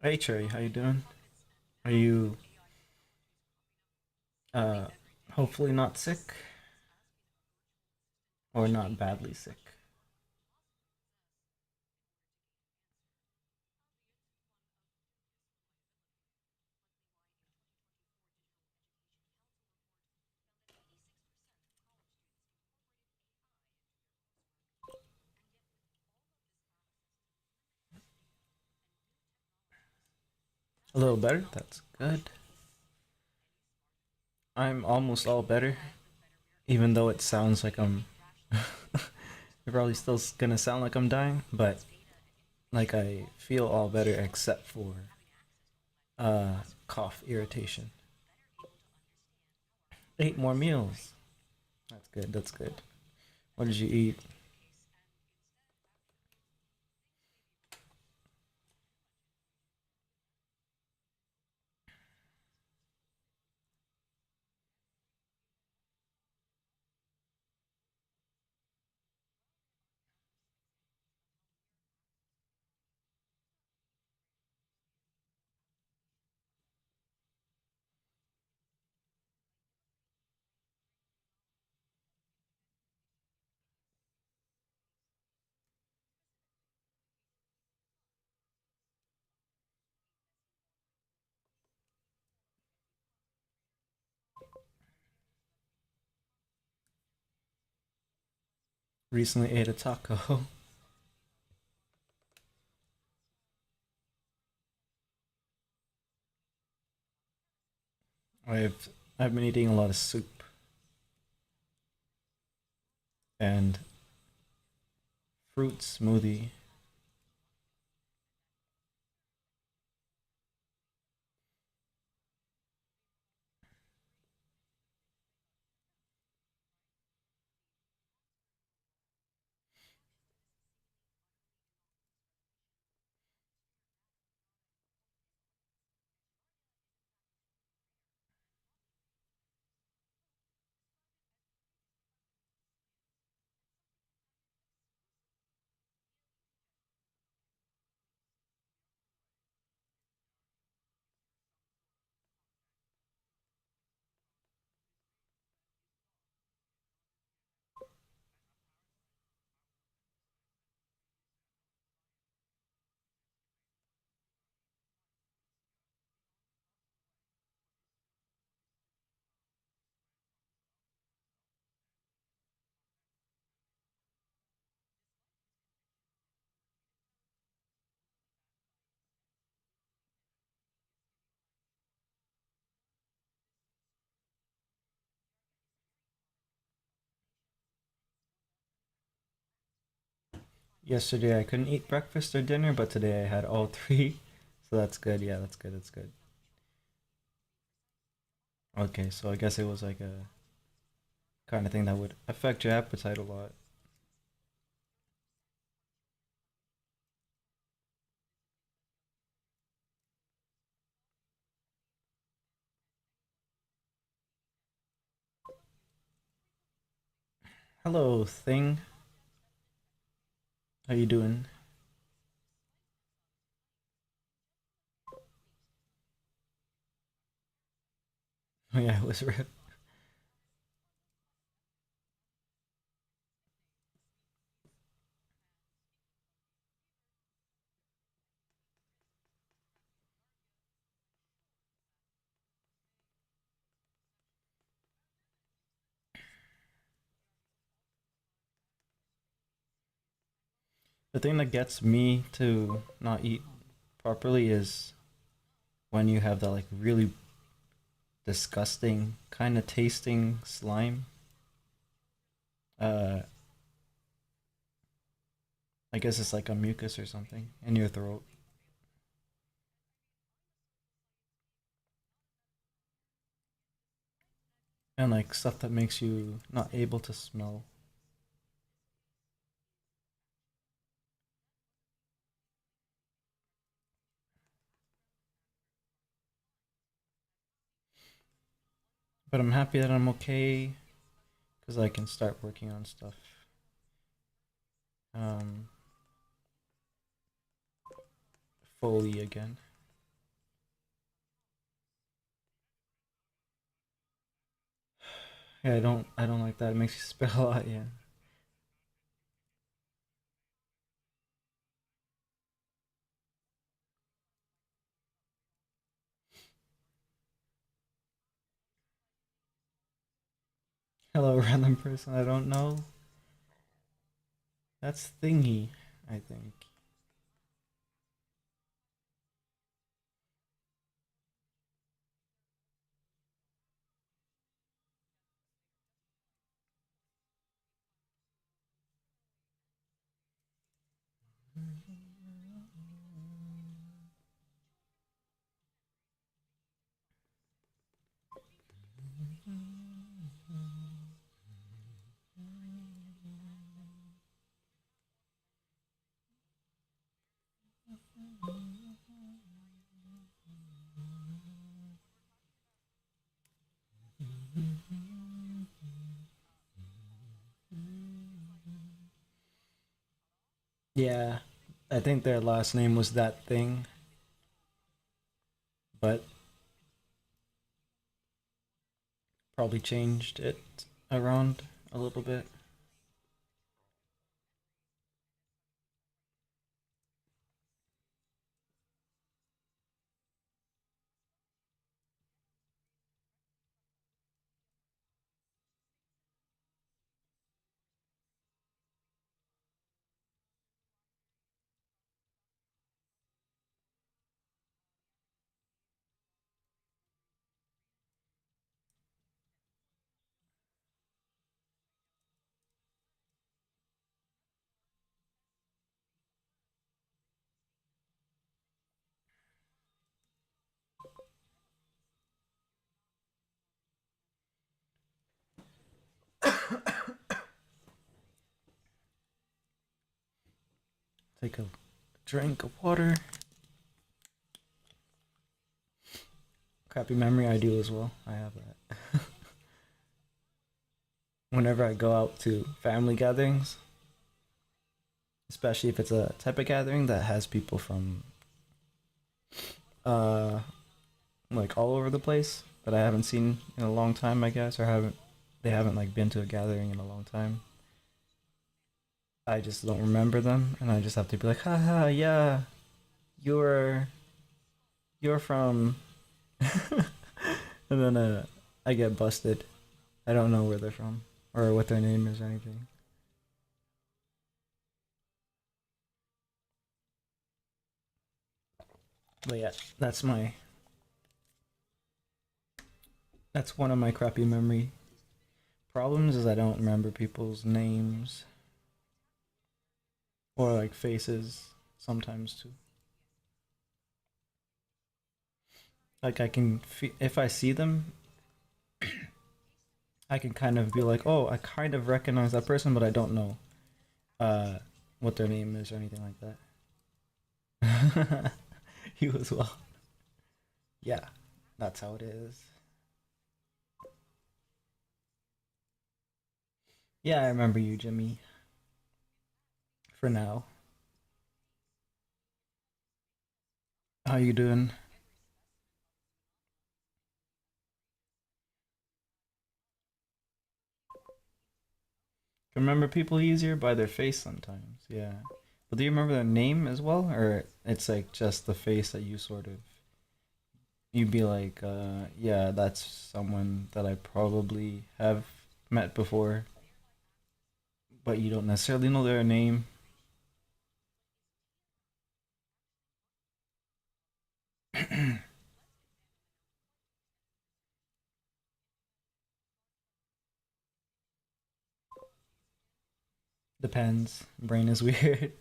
Hey Trey, how you doing? Are you uh hopefully not sick or not badly sick? A little better? That's good. I'm almost all better, even though it sounds like I'm it probably still gonna sound like I'm dying, but like I feel all better except for cough irritation. 8 more meals. That's good, that's good. What did you eat? Recently ate a taco. I've I've been eating a lot of soup and fruit smoothie. Yesterday I couldn't eat breakfast or dinner, but today I had all three. So that's good. Yeah, that's good. That's good. Okay, so I guess it was like a kind of thing that would affect your appetite a lot. Hello, thing. How you doing? Oh yeah, it was rip. The thing that gets me to not eat properly is when you have that like really disgusting kind of tasting slime. Uh, I guess it's like a mucus or something in your throat, and like stuff that makes you not able to smell. But I'm happy that I'm okay because I can start working on stuff. Um, fully again. Yeah, I don't like that. It makes you spit a lot. Yeah. Hello, random person I don't know. That's thingy, I think. Yeah, I think their last name was that thing, but probably changed it around a little bit. Take a drink of water. Crappy memory, I do as well. I have that. Whenever I go out to family gatherings, especially if it's a type of gathering that has people from uh like all over the place that I haven't seen in a long time, I guess, or haven't they haven't like been to a gathering in a long time. I just don't remember them, and I just have to be like, haha, yeah, you're you're from, and then I get busted. I don't know where they're from or what their name is or anything. But yeah, that's one of my crappy memory problems is I don't remember people's names or like faces sometimes too. Like if I see them, I can kind of be like, oh, I kind of recognize that person, but I don't know uh what their name is or anything like that. You as well. Yeah, that's how it is. Yeah, I remember you, Jimmy. For now, how you doing? Can remember people easier by their face sometimes. Yeah, but do you remember their name as well, or it's like just the face that you sort of you'd be like, yeah, that's someone that I probably have met before, but you don't necessarily know their name. Depends. Brain is weird.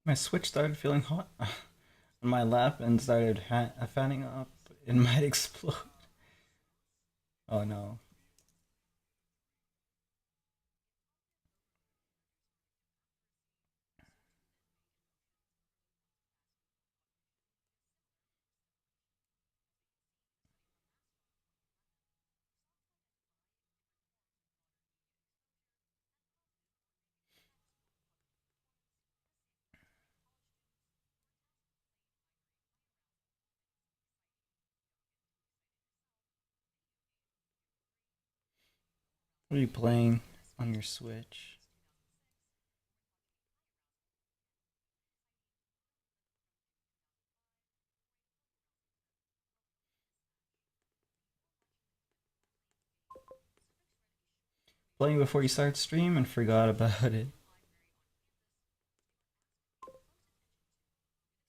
My Switch started feeling hot on my lap and started fanning up. It might explode. Oh no. What are you playing on your Switch? Playing before you start stream and forgot about it.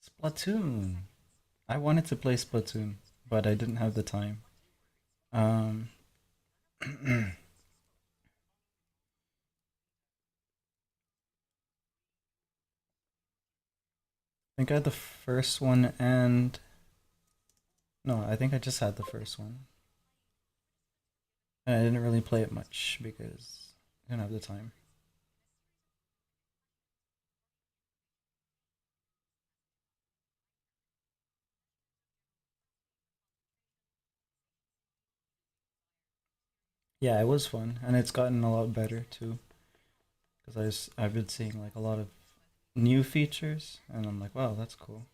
Splatoon. I wanted to play Splatoon, but I didn't have the time. Um, I think I had the first one and no, I think I just had the first one. And I didn't really play it much because I didn't have the time. Yeah, it was fun, and it's gotten a lot better too. Because I've been seeing like a lot of new features, and I'm like, wow, that's cool.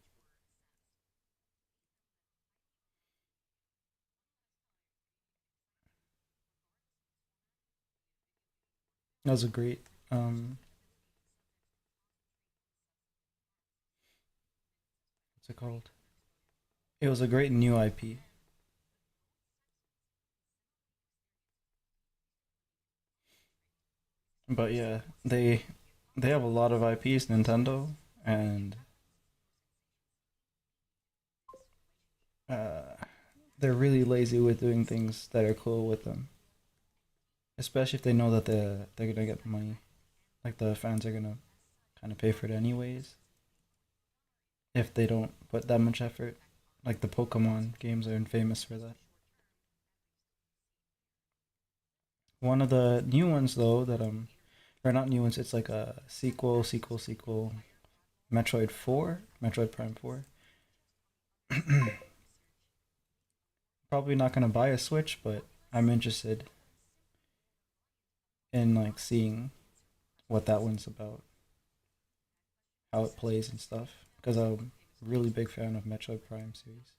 That was a great what's it called? It was a great new IP. But yeah, they have a lot of IPs, Nintendo, and uh, they're really lazy with doing things that are cool with them. Especially if they know that they're gonna get money, like the fans are gonna kind of pay for it anyways. If they don't put that much effort, like the Pokemon games are infamous for that. One of the new ones though that or not new ones, it's like a sequel. Metroid 4, Metroid Prime 4. Probably not gonna buy a Switch, but I'm interested in like seeing what that one's about, how it plays and stuff. Because I'm a really big fan of Metroid Prime series.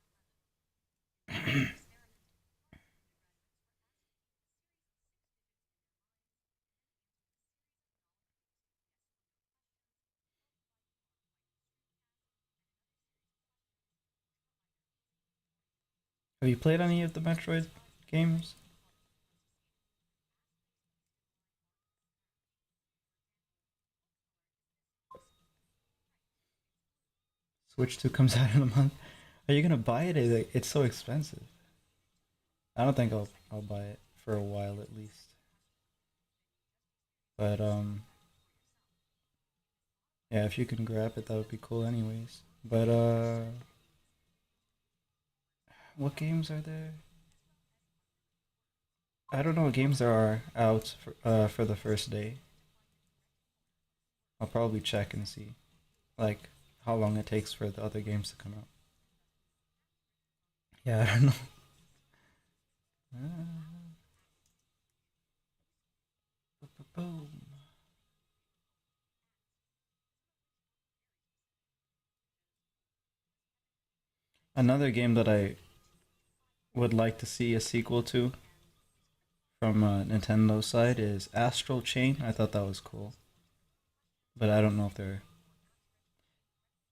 Have you played any of the Metroid games? Switch 2 comes out in a month. Are you gonna buy it? It's so expensive. I don't think I'll buy it for a while at least. But yeah, if you can grab it, that would be cool anyways. But what games are there? I don't know what games there are out for the first day. I'll probably check and see like how long it takes for the other games to come out. Yeah, I don't know. Boom. Another game that I would like to see a sequel to from Nintendo side is Astral Chain. I thought that was cool, but I don't know if they're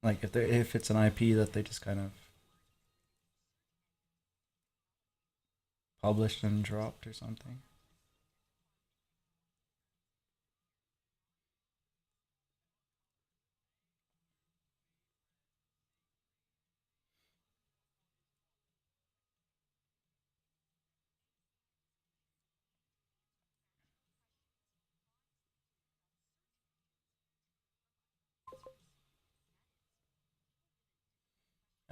like if it's an IP that they just kind of published and dropped or something.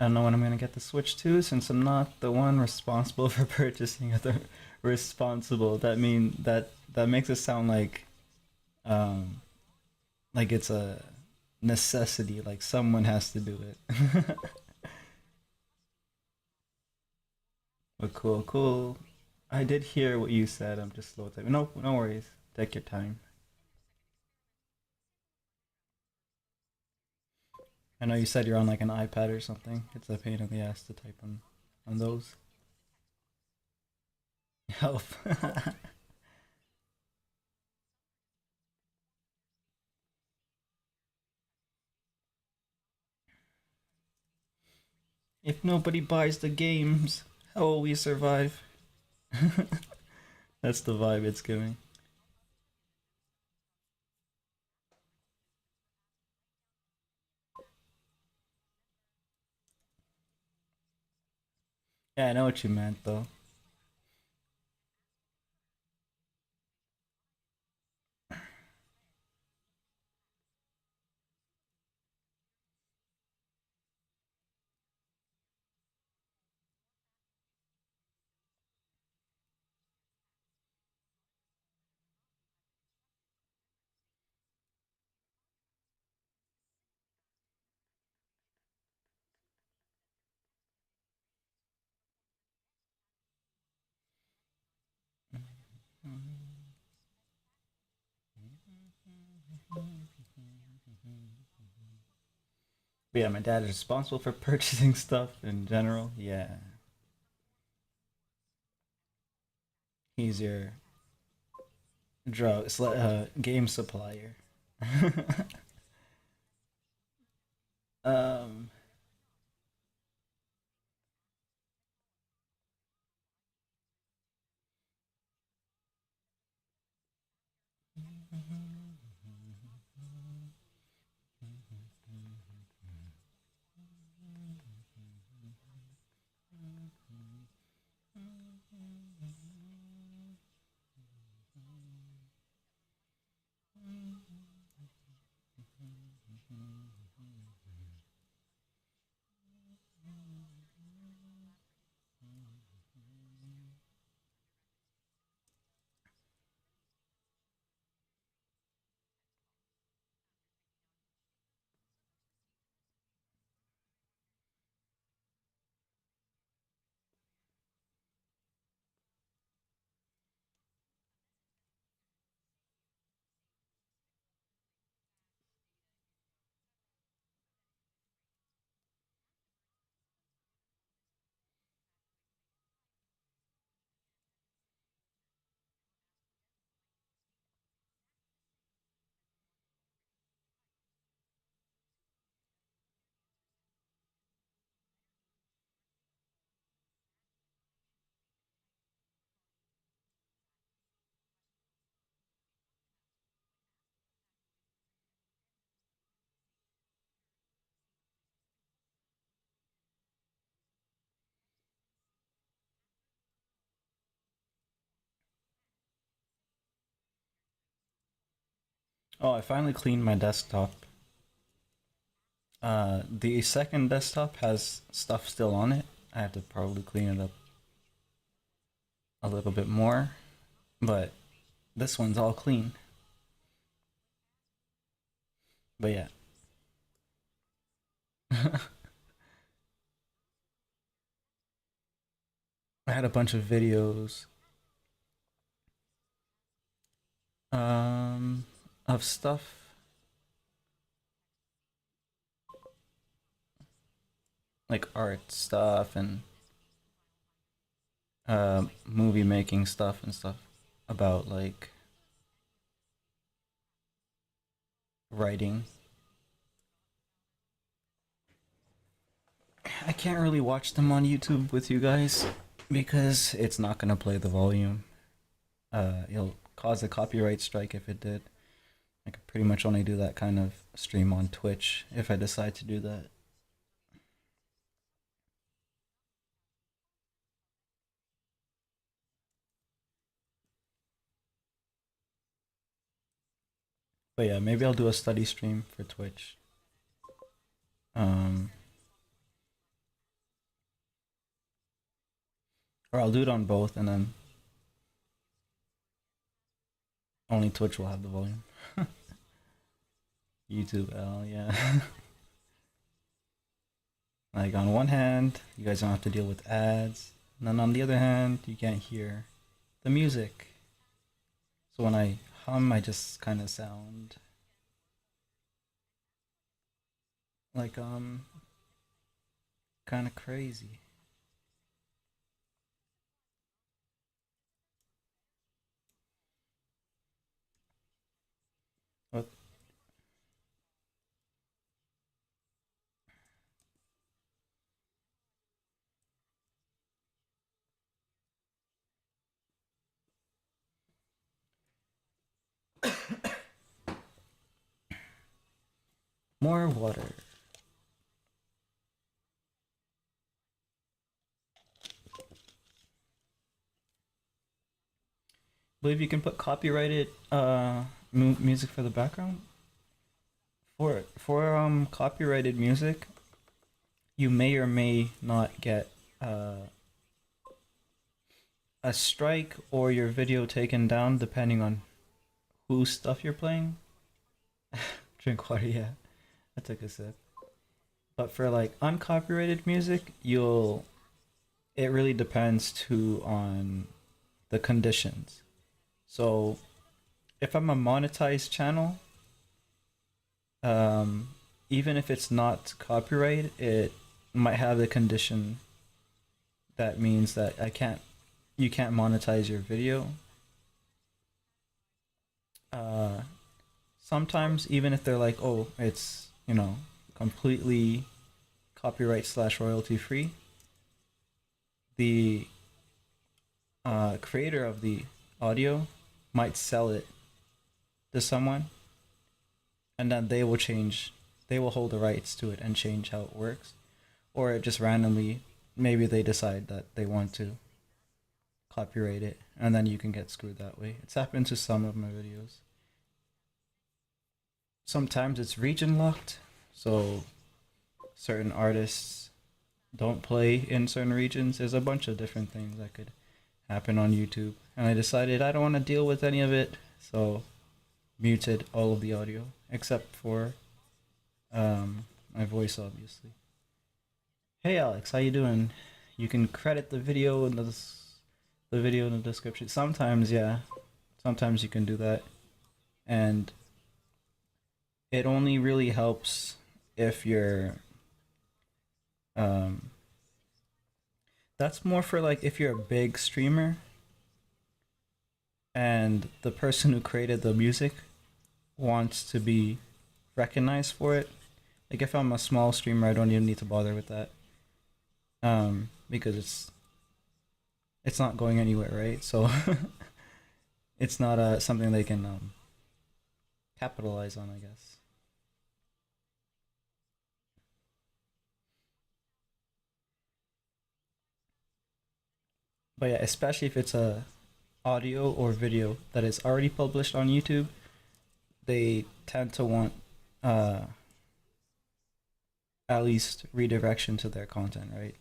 I don't know when I'm gonna get the Switch too, since I'm not the one responsible for purchasing it. The responsible. That makes it sound um like it's a necessity, like someone has to do it. But cool, cool. I did hear what you said. I'm just slow typing. No, no worries. Take your time. I know you said you're on like an iPad or something. It's a pain in the ass to type on those. Help. If nobody buys the games, how will we survive? That's the vibe it's giving. Yeah, I know what you meant though. But yeah, my dad is responsible for purchasing stuff in general. Yeah, he's your game supplier. um, oh, I finally cleaned my desktop. The second desktop has stuff still on it. I have to probably clean it up a little bit more, but this one's all clean. But yeah, I had a bunch of videos um of stuff like art stuff and movie making stuff and stuff about like writing. I can't really watch them on YouTube with you guys because it's not gonna play the volume. It'll cause a copyright strike if it did. I could pretty much only do that kind of stream on Twitch if I decide to do that. But yeah, maybe I'll do a study stream for Twitch. Um, Or I'll do it on both, and then only Twitch will have the volume. YouTube L, yeah. Like on one hand, you guys don't have to deal with ads, and then on the other hand, you can't hear the music. So when I hum, I just kind of sound like kind of crazy. But more water. Believe you can put copyrighted music for the background. For copyrighted music, you may or may not get a strike or your video taken down depending on whose stuff you're playing. Drink water, yeah. I took a sip. But for like uncopyrighted music, you'll it really depends too on the conditions. So if I'm a monetized channel, um, even if it's not copyright, it might have the condition that means that you can't monetize your video. Uh, Sometimes even if they're like, oh, it's completely copyright slash royalty free, the creator of the audio might sell it to someone, and then they will hold the rights to it and change how it works, or it just randomly, maybe they decide that they want to copyright it, and then you can get screwed that way. It's happened to some of my videos. Sometimes it's region locked, so certain artists don't play in certain regions. There's a bunch of different things that could happen on YouTube, and I decided I don't want to deal with any of it, so muted all of the audio except for my voice, obviously. Hey Alex, how you doing? You can credit the video in the description. Sometimes, yeah, sometimes you can do that, and it only really helps if you're um that's more for like if you're a big streamer and the person who created the music wants to be recognized for it. Like if I'm a small streamer, I don't even need to bother with that. Because it's not going anywhere, right? So it's not something they can capitalize on, I guess. But yeah, especially if it's a audio or video that is already published on YouTube, they tend to want uh, at least redirection to their content, right?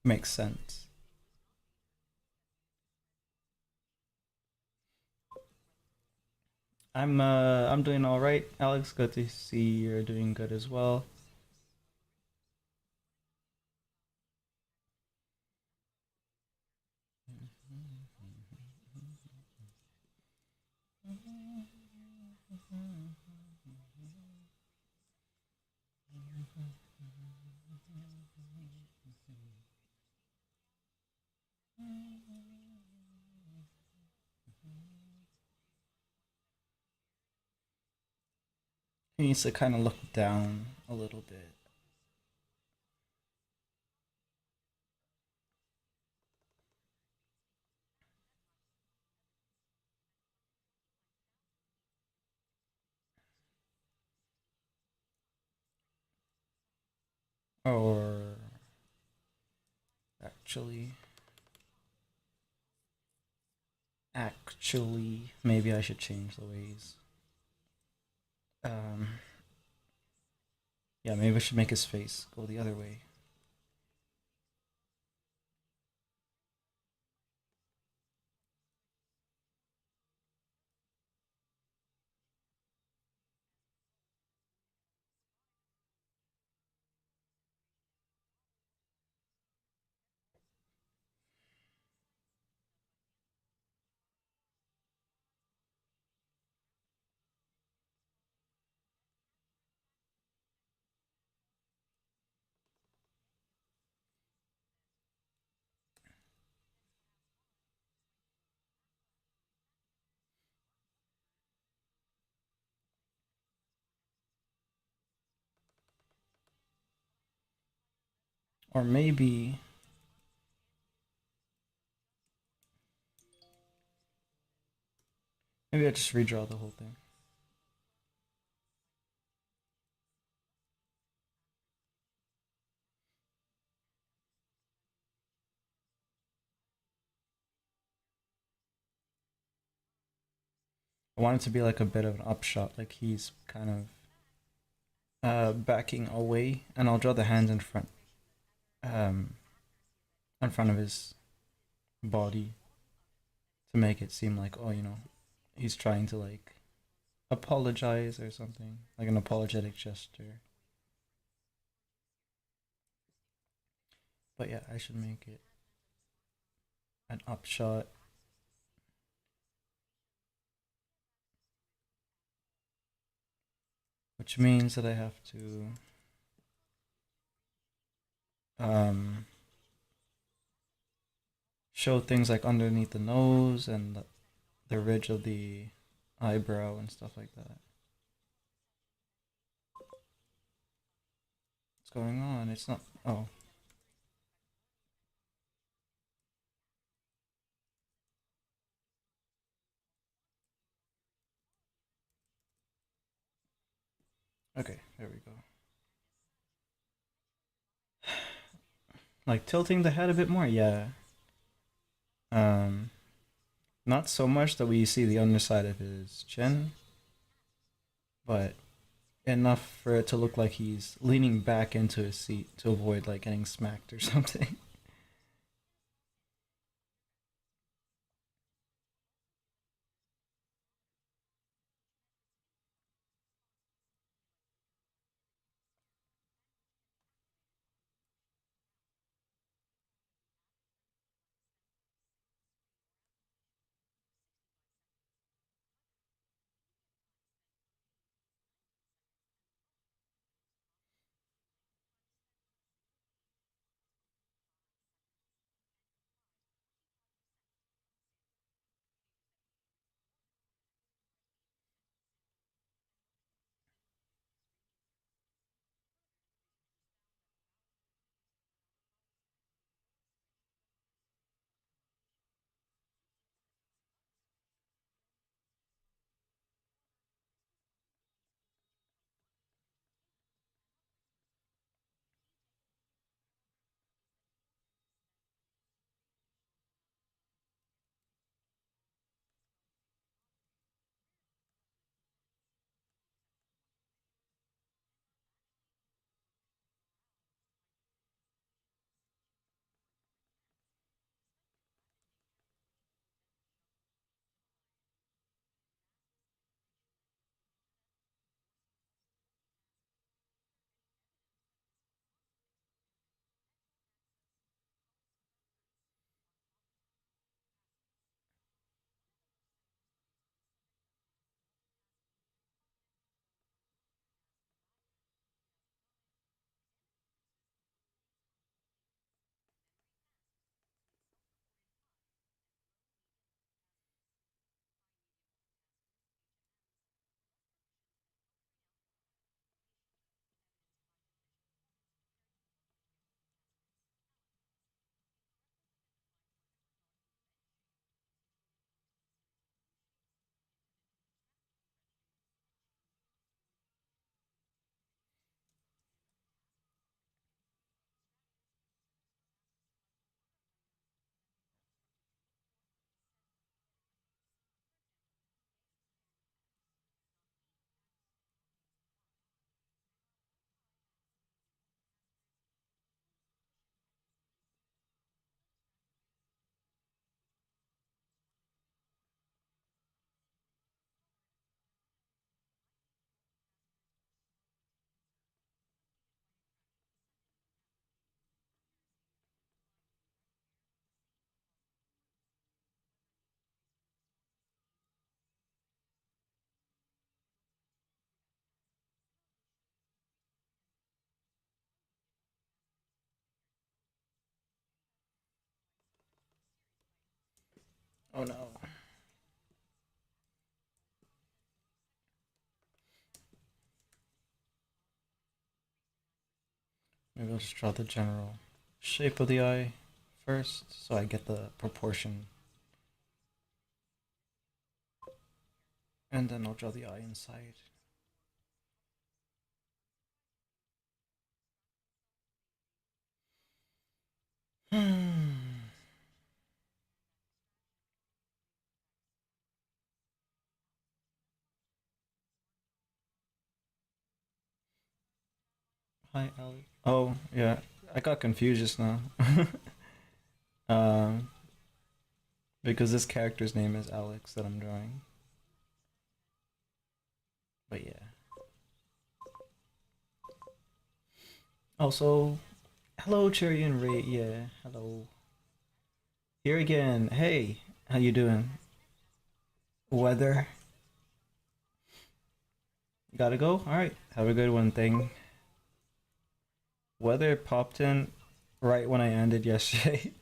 Makes sense. I'm doing all right, Alex. Good to see you're doing good as well. He needs to kind of look down a little bit. Or actually, maybe I should change the ways. Um, yeah, maybe I should make his face go the other way. Or maybe I just redraw the whole thing. I want it to be like a bit of an upshot, like he's kind of backing away, and I'll draw the hands um, in front of his body to make it seem like, oh, he's trying to like apologize or something, like an apologetic gesture. But yeah, I should make it an upshot, which means that I have to um, show things like underneath the nose and the ridge of the eyebrow and stuff like that. What's going on? It's not. Oh, okay, there we go. Like tilting the head a bit more, yeah. Um, Not so much that we see the underside of his chin, but enough for it to look like he's leaning back into his seat to avoid like getting smacked or something. Oh no. Maybe I'll just draw the general shape of the eye first so I get the proportion. And then I'll draw the eye inside. Hi, Alex. Oh, yeah. I got confused just now. um, because this character's name is Alex that I'm drawing. But yeah. Also, hello, Cherry and Ray. Yeah, hello. Here again. Hey, how you doing? Weather. Gotta go? Alright. Have a good one, thing. Weather popped in right when I ended yesterday.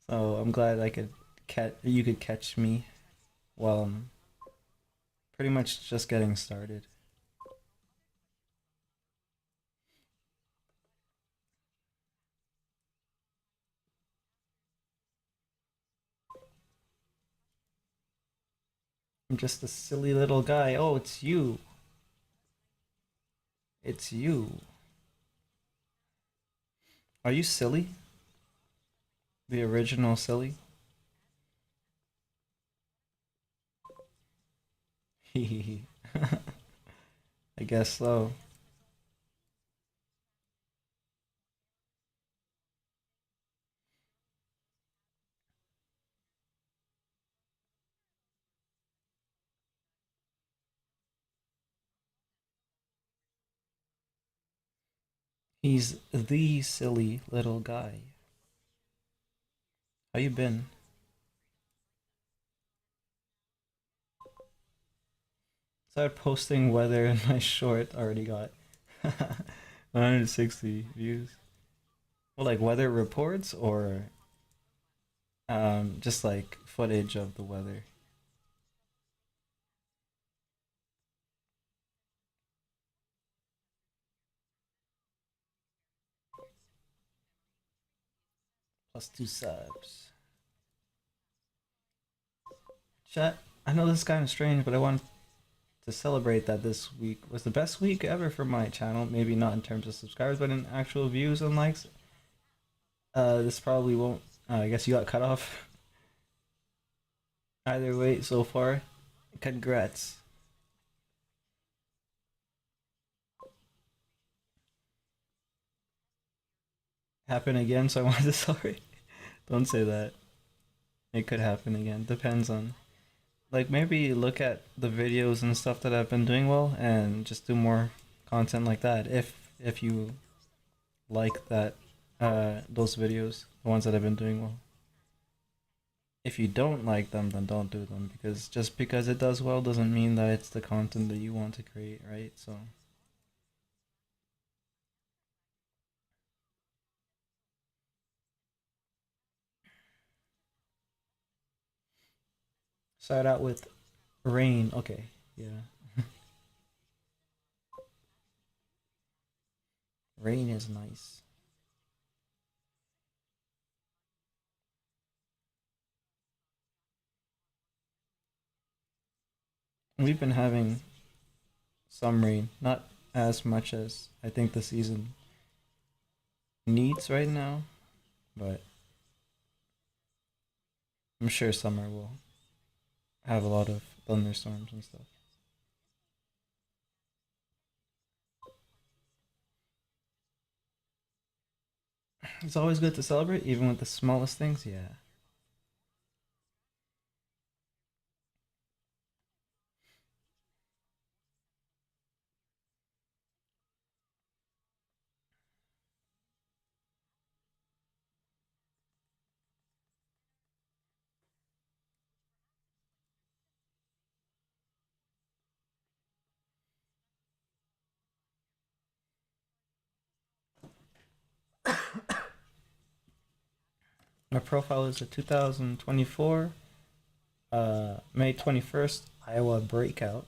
So I'm glad I could you could catch me while I'm pretty much just getting started. I'm just a silly little guy. Oh, it's you. It's you. Are you silly? The original silly? Hehehe. I guess so. He's the silly little guy. How you been? Started posting weather in my short. Already got 160 views. Well, like weather reports or just like footage of the weather. Plus 2 subs. Chat. I know this is kind of strange, but I want to celebrate that this week was the best week ever for my channel. Maybe not in terms of subscribers, but in actual views and likes. This probably won't. I guess you got cut off. Either way, so far, congrats. Happen again, so I wanted to celebrate. Don't say that. It could happen again. Depends on. Like maybe look at the videos and stuff that I've been doing well, and just do more content like that. If you like that, those videos, the ones that I've been doing well. If you don't like them, then don't do them, because just because it does well doesn't mean that it's the content that you want to create, right? So start out with rain. Okay, yeah. Rain is nice. We've been having some rain, not as much as I think the season needs right now, but I'm sure summer will have a lot of thunderstorms and stuff. It's always good to celebrate, even with the smallest things, yeah. My profile is a 2024 May 21st Iowa breakout.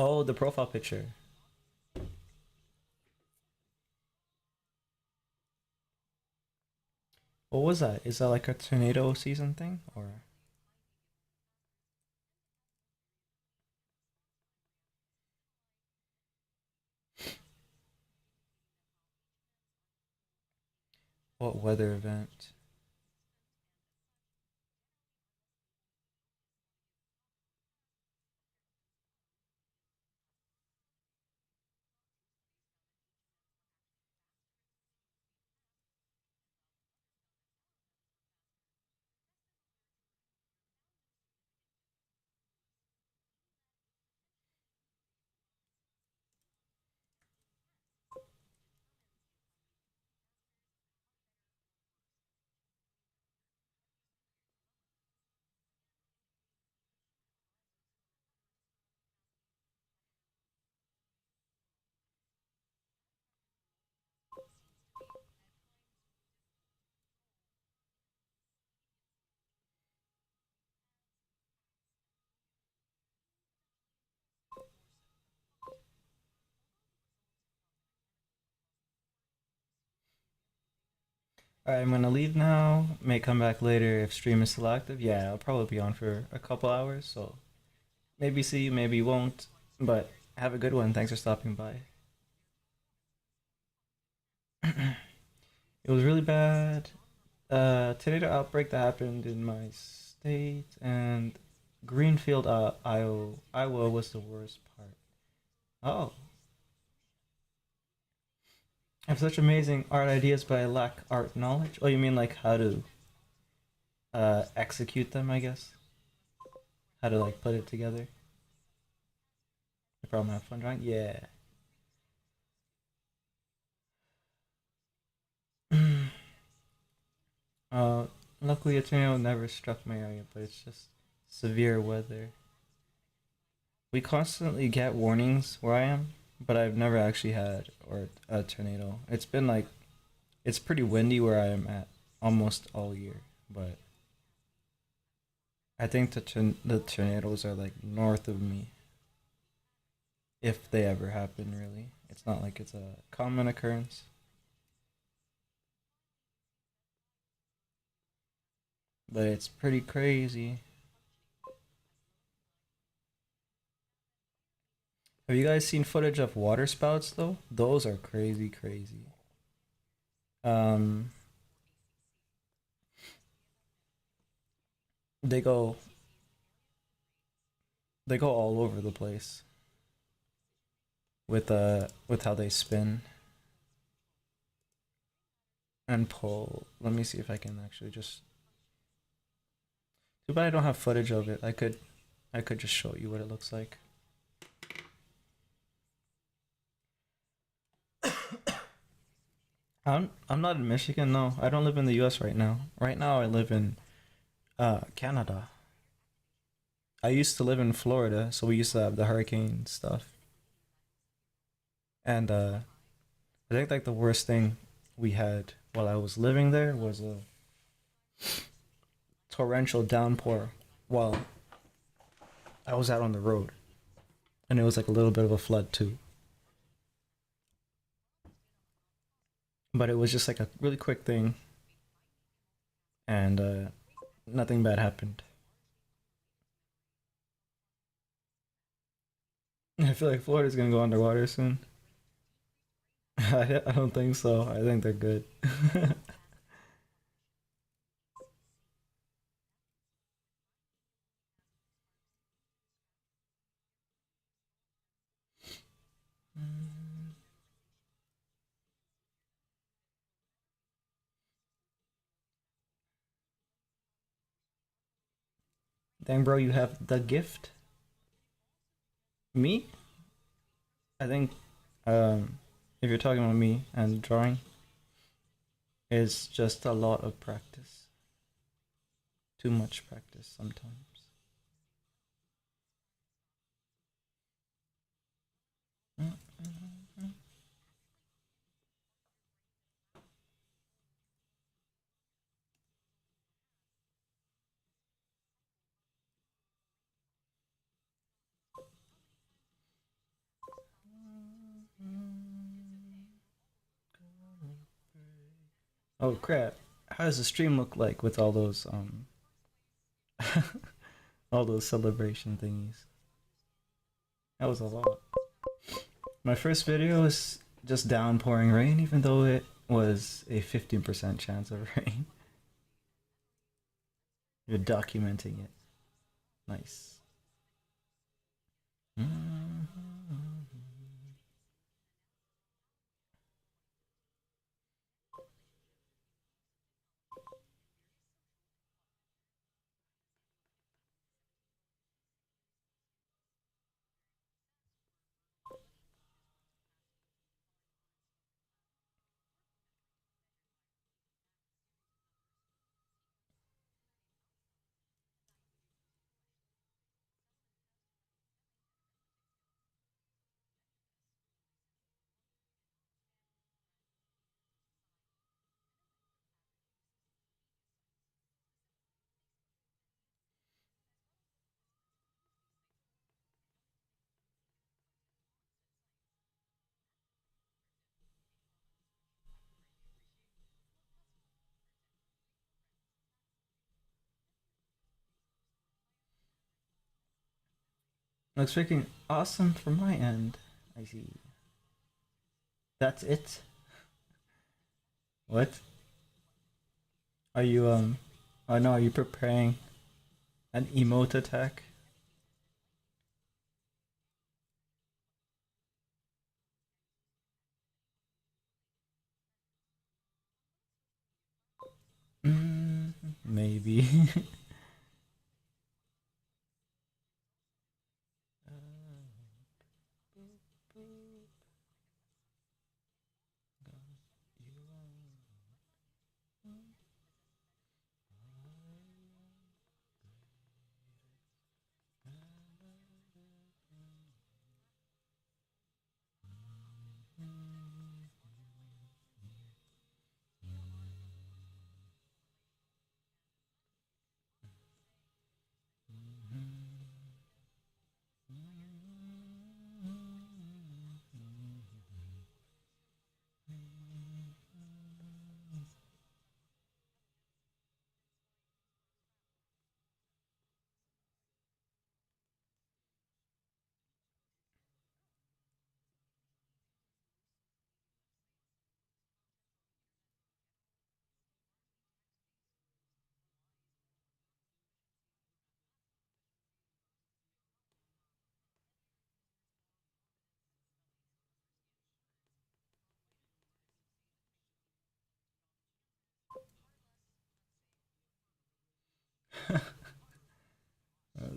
Oh, the profile picture. What was that? Is that like a tornado season thing or what weather event? All right, I'm gonna leave now. May come back later if stream is still active. Yeah, I'll probably be on for a couple hours, so maybe see you, maybe won't. But have a good one. Thanks for stopping by. It was really bad. Tornado outbreak that happened in my state, and Greenfield, Iowa was the worst part. Oh, I have such amazing art ideas, but I lack art knowledge. Oh, you mean like how to execute them? I guess how to like put it together. I probably have fun drawing. Yeah. uh, Luckily a tornado never struck my area, but it's just severe weather. We constantly get warnings where I am, but I've never actually had or a tornado. It's been like it's pretty windy where I am at almost all year, but I think the tornadoes are like north of me if they ever happen. Really, it's not like it's a common occurrence, but it's pretty crazy. Have you guys seen footage of water spouts though? Those are crazy, crazy. Um, they go they go all over the place with how they spin and pull. Let me see if I can actually just. Too bad I don't have footage of it. I could just show you what it looks like. I'm not in Michigan. No, I don't live in the U.S. right now. Right now, I live in Canada. I used to live in Florida, so we used to have the hurricane stuff. And I think like the worst thing we had while I was living there was a torrential downpour while I was out on the road, and it was like a little bit of a flood too. But it was just like a really quick thing, and nothing bad happened. I feel like Florida's gonna go underwater soon. I don't think so. I think they're good. Dang, bro, you have the gift. Me? I think if you're talking about me and drawing, it's just a lot of practice. Too much practice sometimes. Oh crap! How does the stream look like with all those all those celebration thingies? That was a lot. My first video was just downpouring rain, even though it was a 15% chance of rain. You're documenting it. Nice. Looks freaking awesome from my end. I see. That's it. What? Are you Oh no, are you preparing an emote attack? Maybe.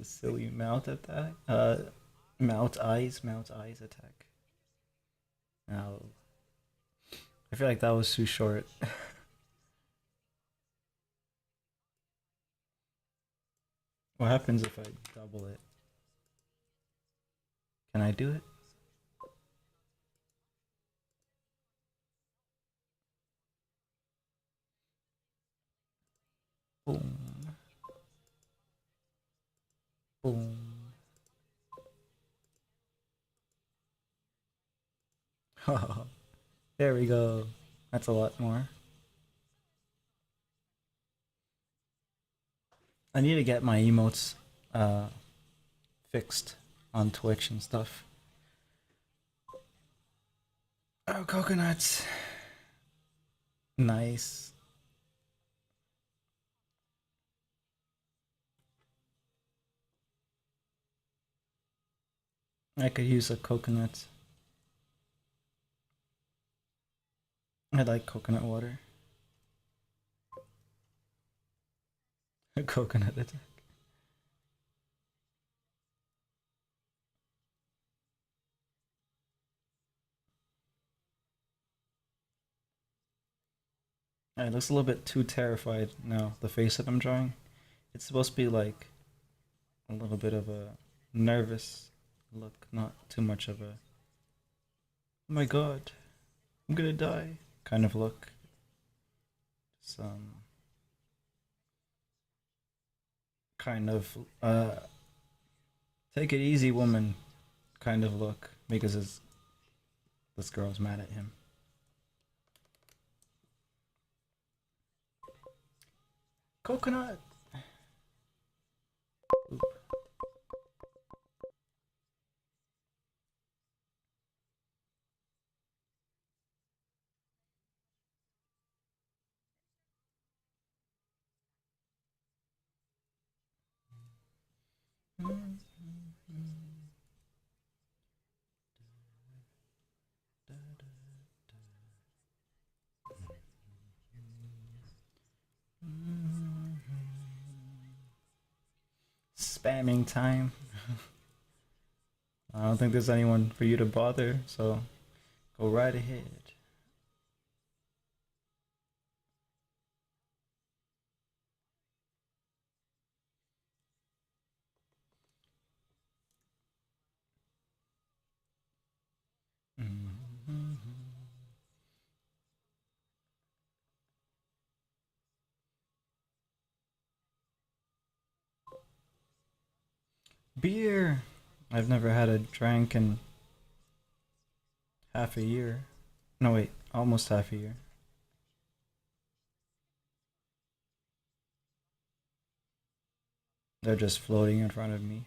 Silly mouth attack. Mouth eyes attack. Now, I feel like that was too short. What happens if I double it? Can I do it? Boom. Boom. There we go. That's a lot more. I need to get my emotes uh, fixed on Twitch and stuff. Oh, coconuts. Nice. I could use a coconut. I like coconut water. A coconut attack. It looks a little bit too terrified now, the face that I'm drawing. It's supposed to be like a little bit of a nervous look, not too much of a, oh my god, I'm gonna die kind of look. Some kind of take it easy woman kind of look because this girl's mad at him. Coconut. Spamming time. I don't think there's anyone for you to bother, so go right ahead. Beer. I've never had a drink in half a year. No, wait, almost half a year. They're just floating in front of me.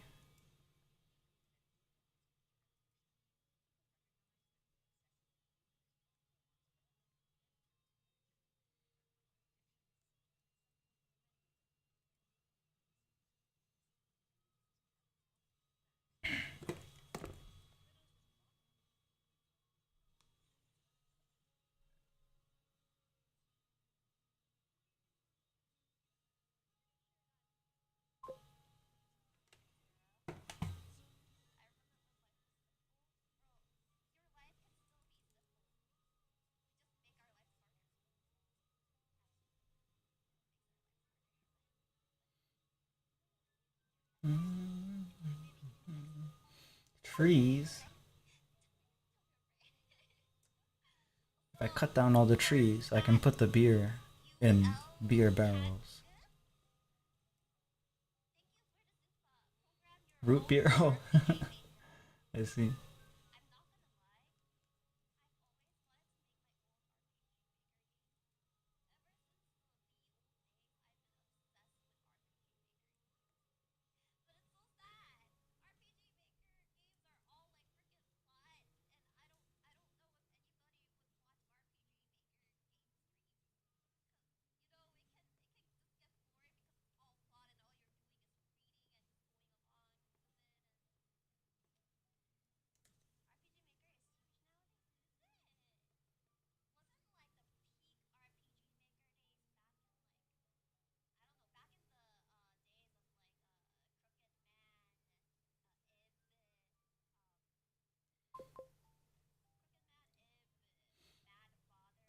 Trees. If I cut down all the trees, I can put the beer in beer barrels. Root beer? Oh, I see.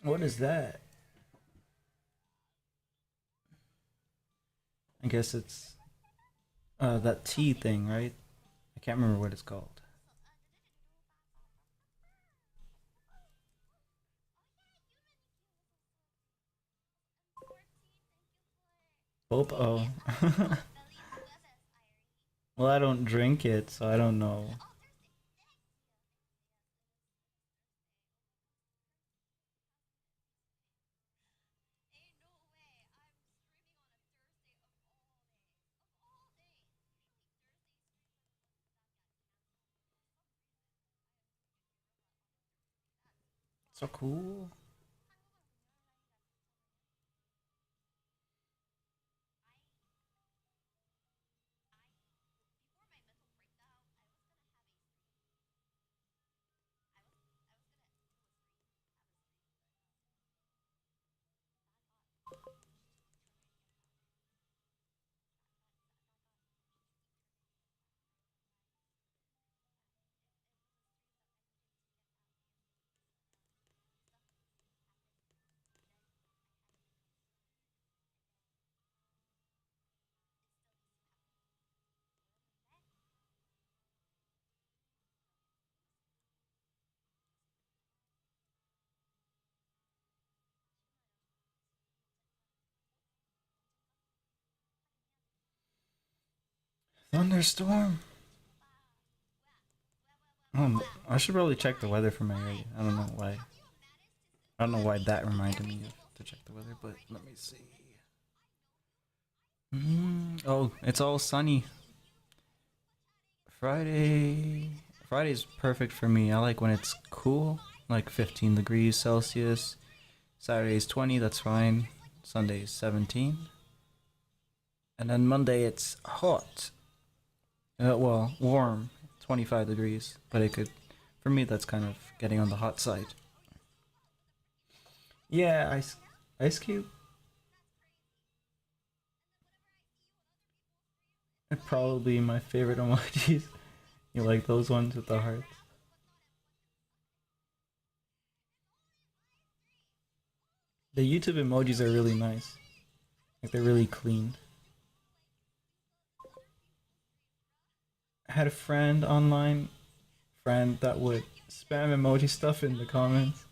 What is that? I guess it's that tea thing, right? I can't remember what it's called. Oh, oh. Well, I don't drink it, so I don't know. So cool. Thunderstorm. I should probably check the weather for my area. I don't know why. I don't know why that reminded me of to check the weather, but let me see. Oh, it's all sunny. Friday. Friday's perfect for me. I like when it's cool, like 15 degrees Celsius. Saturday's 20, that's fine. Sunday's 17. And then Monday it's hot. Well, warm, 25 degrees. But it could, for me, that's kind of getting on the hot side. Yeah, Ice Cube. Probably my favorite emojis. You like those ones with the hearts? The YouTube emojis are really nice. Like they're really clean. I had a friend online, friend that would spam emoji stuff in the comments.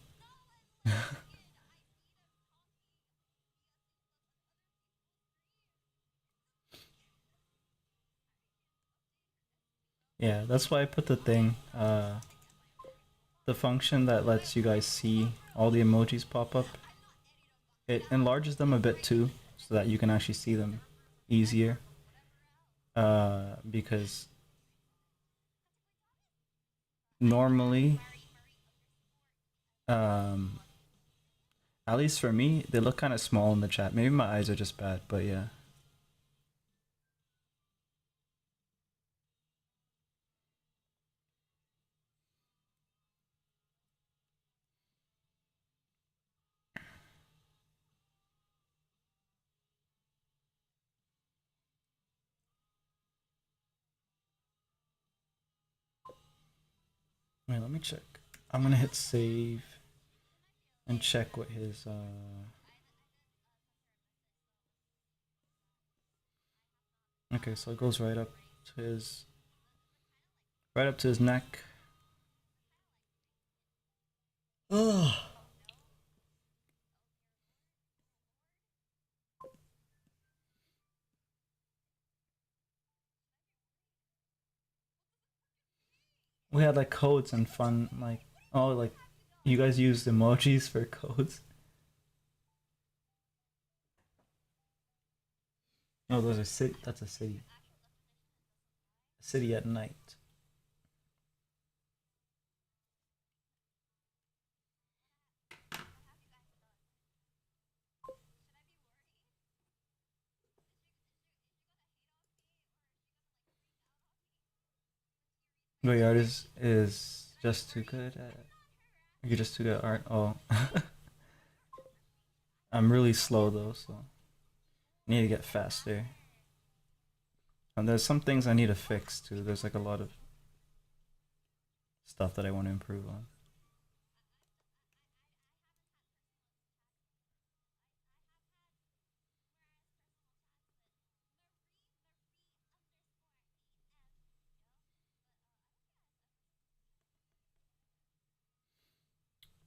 Yeah, that's why I put the thing, the function that lets you guys see all the emojis pop up. It enlarges them a bit too, so that you can actually see them easier. Because normally, um, at least for me, they look kind of small in the chat. Maybe my eyes are just bad, but yeah. Wait, let me check. I'm gonna hit save and check what his Okay, so it goes right up to his neck. Ugh. We had like codes and fun, like, oh, like you guys used emojis for codes. Oh, those are city. That's a city. A city at night. But your art is just too good at. You're just too good at art. Oh, I'm really slow though, so I need to get faster. And there's some things I need to fix too. There's like a lot of stuff that I want to improve on.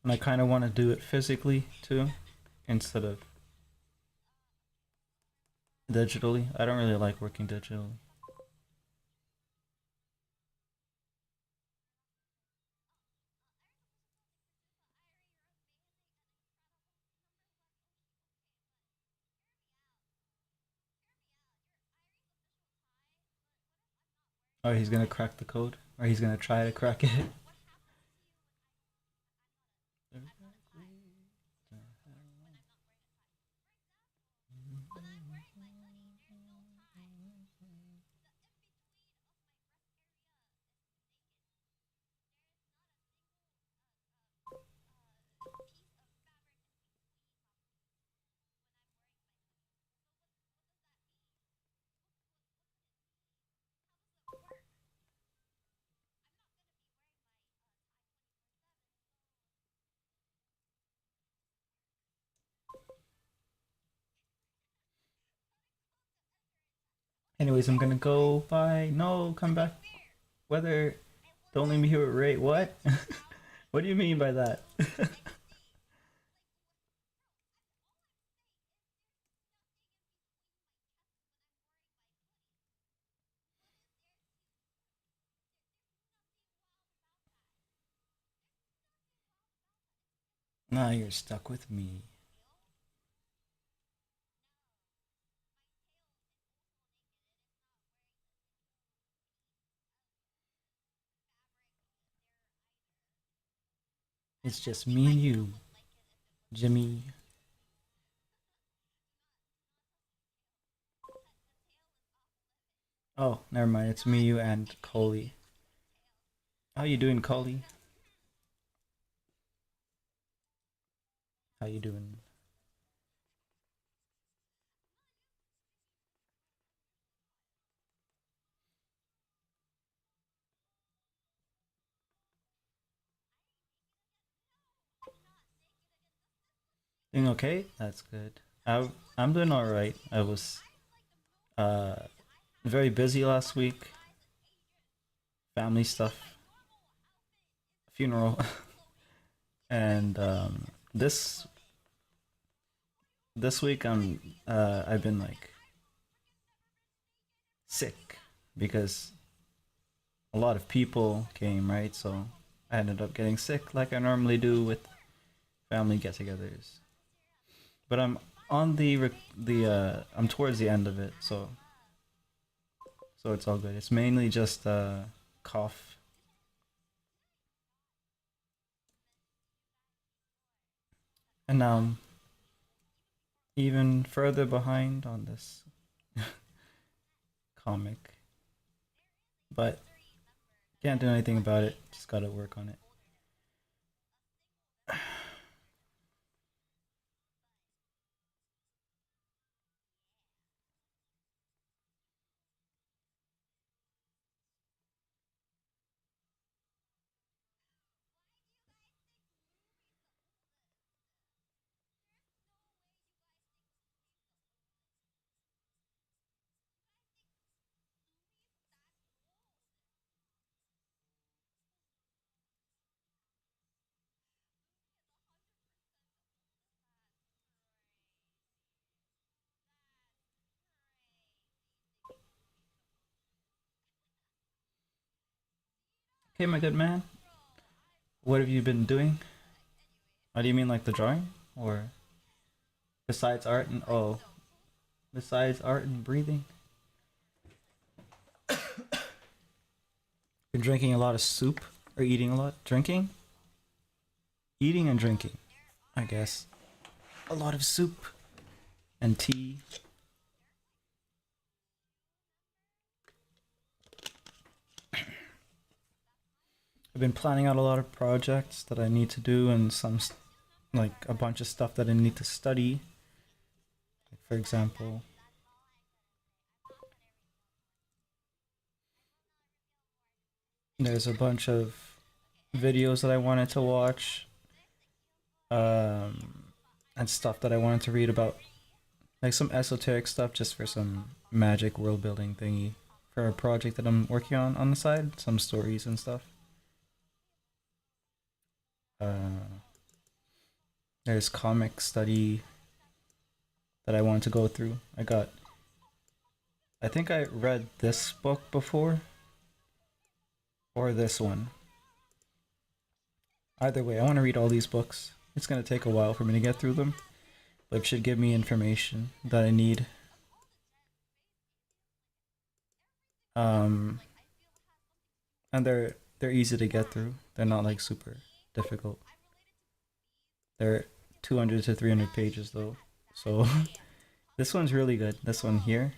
And I kind of want to do it physically too, instead of digitally. I don't really like working digitally. Oh, he's gonna crack the code, or he's gonna try to crack it. Anyways, I'm gonna go. Bye. No, come back. Weather. Don't leave me here with Ray. What? What do you mean by that? Nah, you're stuck with me. It's just me and you, Jimmy. Oh, never mind. It's me, you, and Coley. How you doing, Coley? How you doing? Doing okay? That's good. I'm doing all right. I was uh very busy last week. Family stuff, funeral, and this week I've been like sick because a lot of people came, right? So I ended up getting sick like I normally do with family get-togethers. But I'm on the I'm towards the end of it, so it's all good. It's mainly just cough. And now I'm even further behind on this comic, but can't do anything about it. Just gotta work on it. Okay, my good man. What have you been doing? What do you mean, like the drawing, or besides art and besides art and breathing? Been drinking a lot of soup or eating a lot? Drinking, eating, and drinking. I guess a lot of soup and tea. I've been planning out a lot of projects that I need to do and like a bunch of stuff that I need to study. Like for example, there's a bunch of videos that I wanted to watch, um, and stuff that I wanted to read about, like some esoteric stuff, just for some magic world building thingy for a project that I'm working on the side. Some stories and stuff. Uh, there's comic study that I wanted to go through. I think I read this book before or this one. Either way, I want to read all these books. It's gonna take a while for me to get through them, but it should give me information that I need. Um, and they're easy to get through. They're not like super difficult. They're 200 to 300 pages though. So this one's really good. This one here.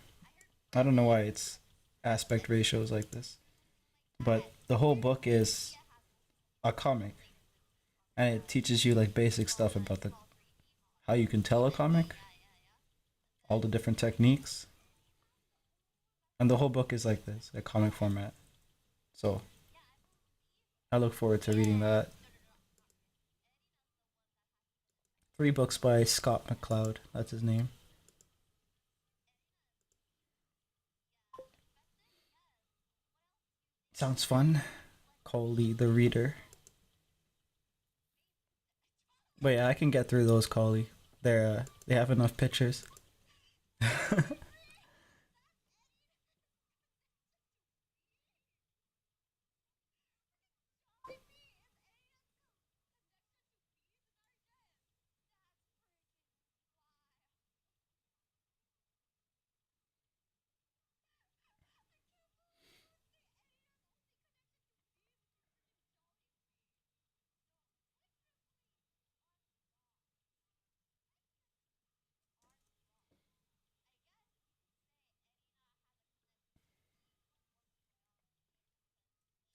I don't know why it's aspect ratios like this, but the whole book is a comic, and it teaches you like basic stuff about the how you can tell a comic, all the different techniques, and the whole book is like this, a comic format. So I look forward to reading that. Three books by Scott McCloud. That's his name. Sounds fun. Coley the Reader. But yeah, I can get through those, Coley. They have enough pictures.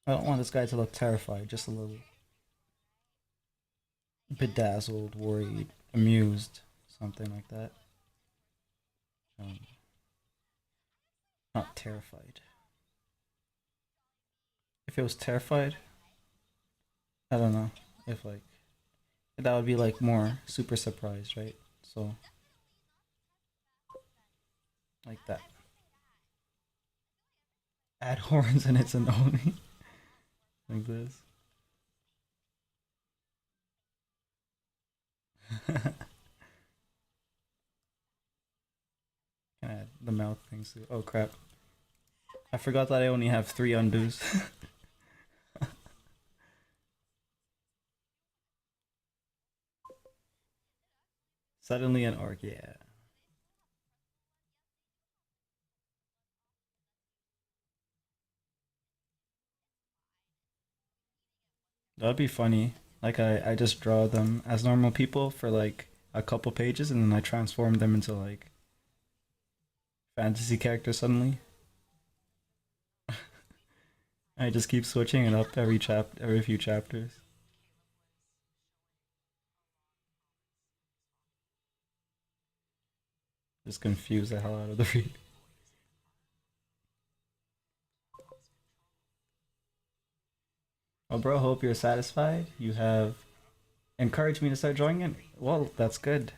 I don't want this guy to look terrified, just a little bedazzled, worried, amused, something like that. Um, not terrified. If it was terrified, I don't know. If like that would be like more super surprised, right? So like that. Add horns and it's annoying. Like this. Can I add the mouth things too? Oh crap. I forgot that I only have 3 undos. Suddenly an orc, yeah. That'd be funny. Like I just draw them as normal people for like a couple pages and then I transform them into like fantasy characters suddenly. I just keep switching it up every few chapters. Just confuse the hell out of the reader. Well, bro, hope you're satisfied. You have encouraged me to start drawing it. Well, that's good.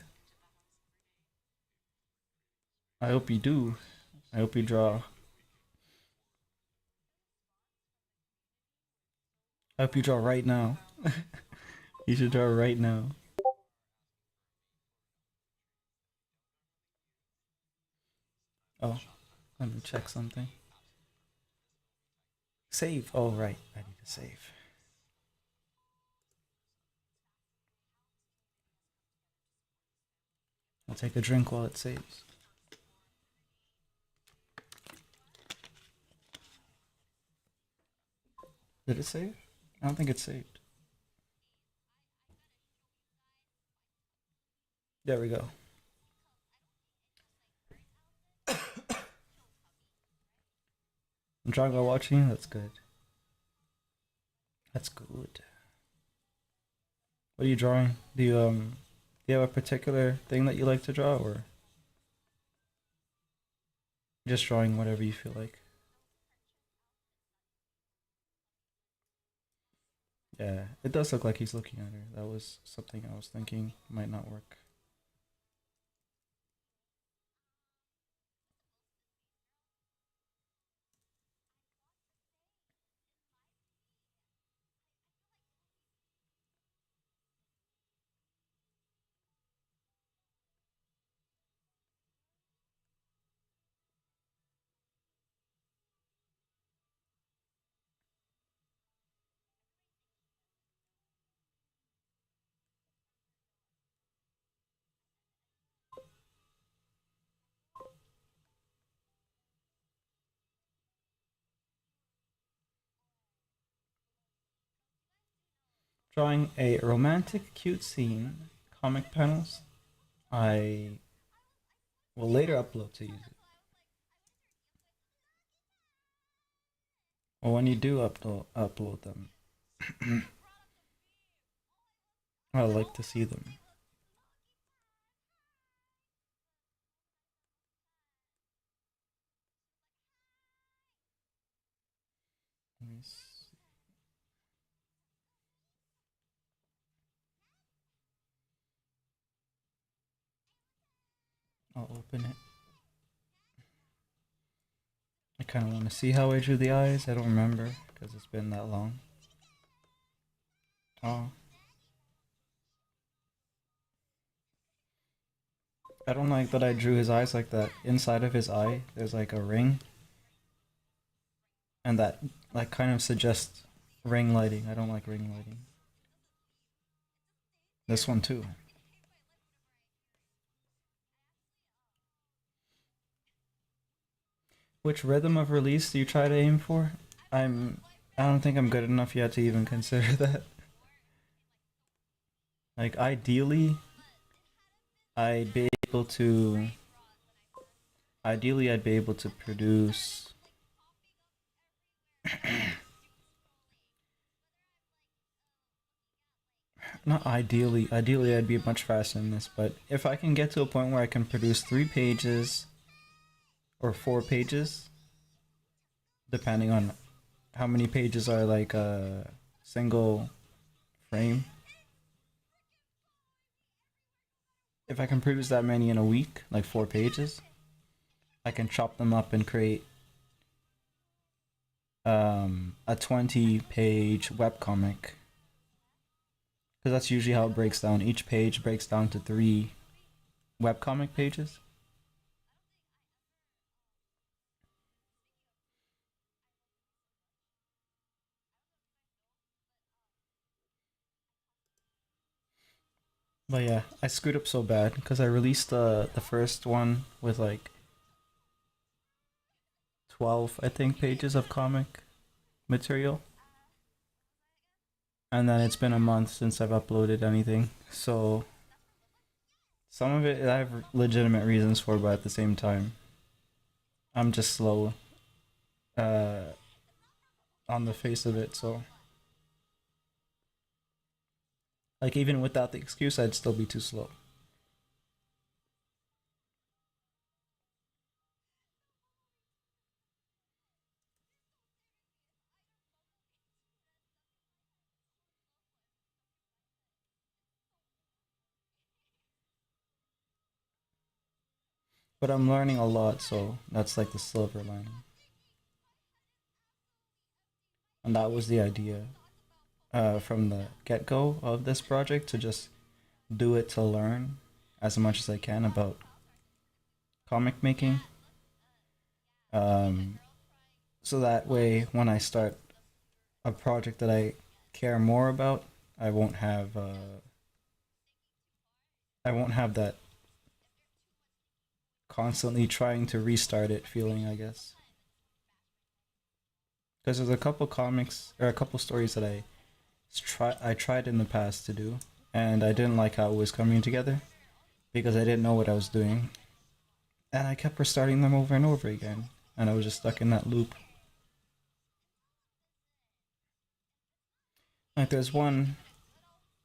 I hope you do. I hope you draw. I hope you draw right now. You should draw right now. Oh, let me check something. Save. Oh, right. I need to save. I'll take a drink while it saves. Did it save? I don't think it saved. There we go. I'm trying while watching. That's good. That's good. What are you drawing? Do you have a particular thing that you like to draw, or just drawing whatever you feel like? Yeah, it does look like he's looking at her. That was something I was thinking might not work. Drawing a romantic, cute scene, comic panels. I will later upload to you. Well, when you do upload them, I like to see them. Let me see. I'll open it. I kind of want to see how I drew the eyes. I don't remember because it's been that long. Oh, I don't like that I drew his eyes like that. Inside of his eye, there's like a ring, and that like kind of suggests ring lighting. I don't like ring lighting. This one too. Which rhythm of release do you try to aim for? I'm. I don't think I'm good enough yet to even consider that. Like ideally, I'd be able to. Ideally, I'd be able to produce not ideally. Ideally, I'd be much faster than this, but if I can get to a point where I can produce 3 pages or 4 pages, depending on how many pages are like a single frame. If I can produce that many in a week, like 4 pages, I can chop them up and create a 20-page webcomic. Because that's usually how it breaks down. Each page breaks down to 3 webcomic pages. But yeah, I screwed up so bad because I released the first one with like 12, I think, pages of comic material. And then it's been a month since I've uploaded anything. So some of it I have legitimate reasons for, but at the same time, I'm just slow uh, on the face of it. So, like, even without the excuse, I'd still be too slow. But I'm learning a lot, so that's like the silver lining. And that was the idea from the get go of this project, to just do it to learn as much as I can about comic making. Um, so that way, when I start a project that I care more about, I won't have I won't have that constantly trying to restart it feeling, I guess. Because there's a couple comics or a couple stories that I tried in the past to do, and I didn't like how it was coming together because I didn't know what I was doing, and I kept restarting them over and over again, and I was just stuck in that loop. Like there's one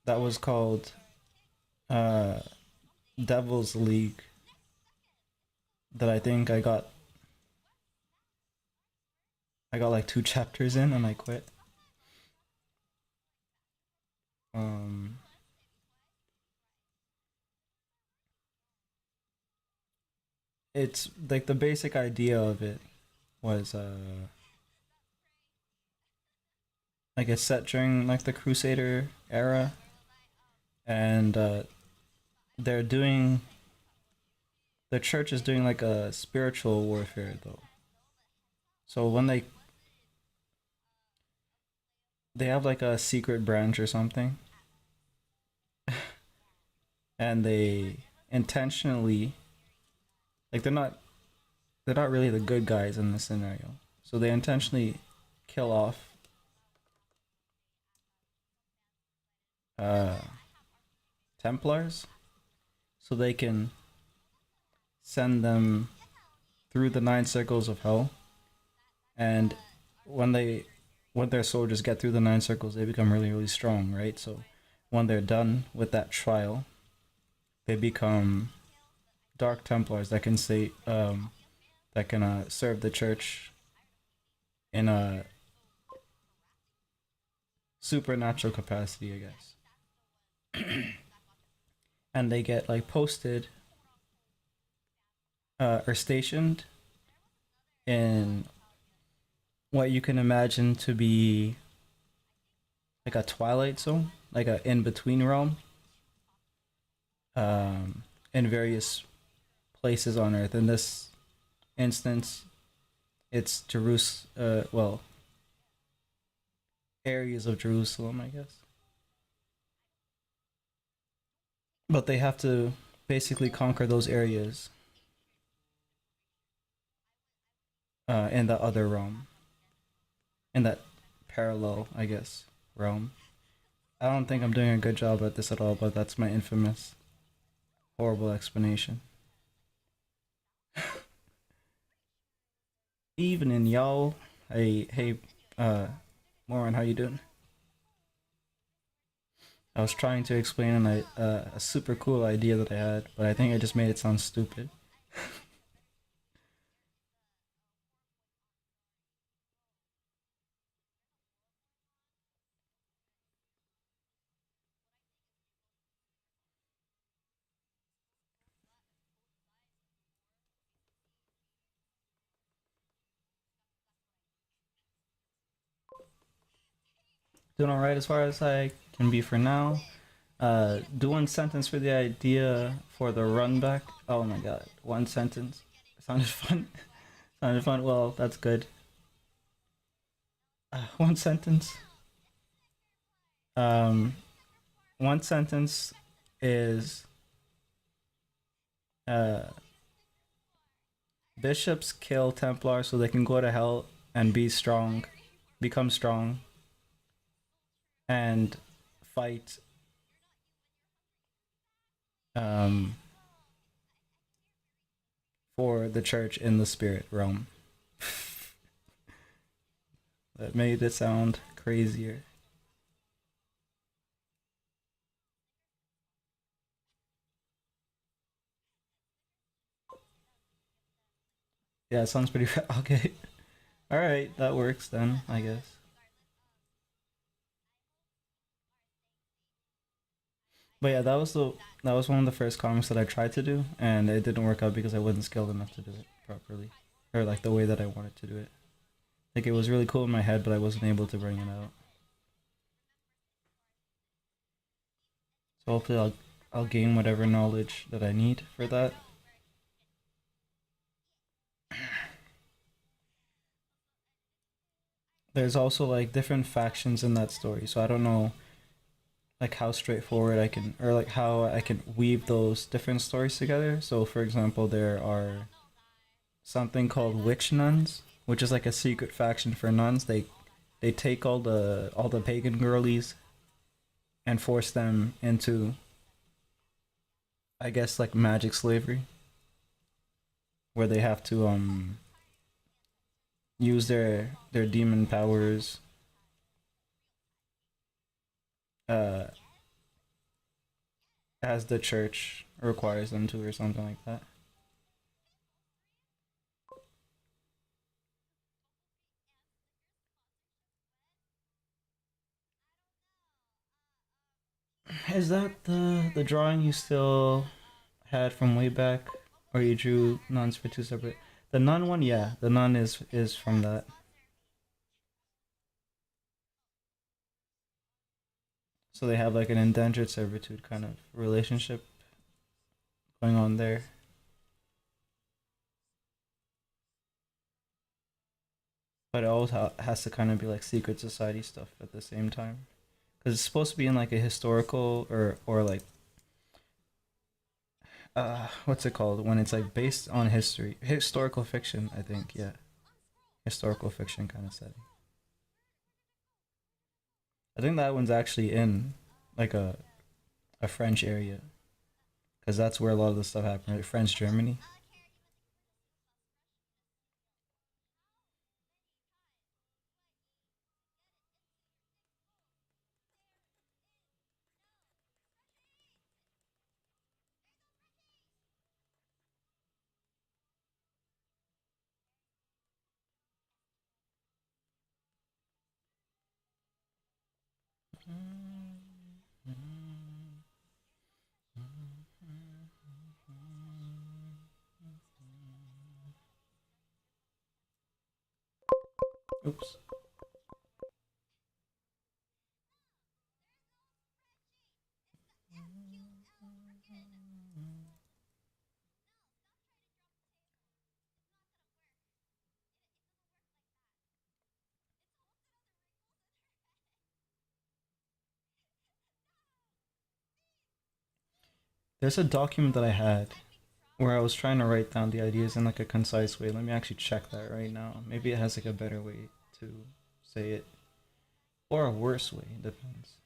that was called uh, Devil's League that I think I got like 2 chapters in and I quit. Um, it's like the basic idea of it was like it's set during like the Crusader era, and they're doing the church is doing like a spiritual warfare though. So when they have like a secret branch or something, and they intentionally, like they're not really the good guys in this scenario. So they intentionally kill off uh, Templars so they can send them through the 9 circles of hell. And when they when their soldiers get through the 9 circles, they become really really strong, right? So when they're done with that trial, they become Dark Templars that can say that can serve the church in a supernatural capacity, I guess. And they get like posted or stationed in what you can imagine to be like a twilight zone, like a in between realm, um, in various places on Earth. In this instance, it's Jerusalem. Well, areas of Jerusalem, I guess. But they have to basically conquer those areas in the other realm, in that parallel, I guess, realm. I don't think I'm doing a good job at this at all, but that's my infamous, horrible explanation. Evening, y'all. Hey, Moran, how you doing? I was trying to explain a super cool idea that I had, but I think I just made it sound stupid. Doing all right as far as I can be for now. Do one sentence for the idea for the run back. Oh my god, one sentence. Sounded fun. Sounded fun. Well, that's good. One sentence. Um, one sentence is uh, bishops kill Templars so they can go to hell and be strong, become strong, and fight um, for the church in the spirit realm. That made it sound crazier. Yeah, it sounds pretty. Okay. All right, that works then, I guess. But yeah, that was one of the first comics that I tried to do, and it didn't work out because I wasn't skilled enough to do it properly, or like the way that I wanted to do it. Like it was really cool in my head, but I wasn't able to bring it out. So hopefully I'll gain whatever knowledge that I need for that. There's also like different factions in that story, so I don't know like how straightforward I can or like how I can weave those different stories together. So for example, there are something called witch nuns, which is like a secret faction for nuns. They take all the pagan girlies and force them into I guess like magic slavery, where they have to use their demon powers uh as the church requires them to or something like that. Is that the drawing you still had from way back, or you drew nuns for two separate? The nun one, yeah, the nun is from that. So they have like an indentured servitude kind of relationship going on there. But it also has to kind of be like secret society stuff at the same time, because it's supposed to be in like a historical or like what's it called when it's like based on history, historical fiction. I think yeah, historical fiction kind of setting. I think that one's actually in like a French area because that's where a lot of the stuff happened. Right? French Germany. Oops. There's a document that I had where I was trying to write down the ideas in like a concise way. Let me actually check that right now. Maybe it has like a better way to say it, or a worse way. Depends.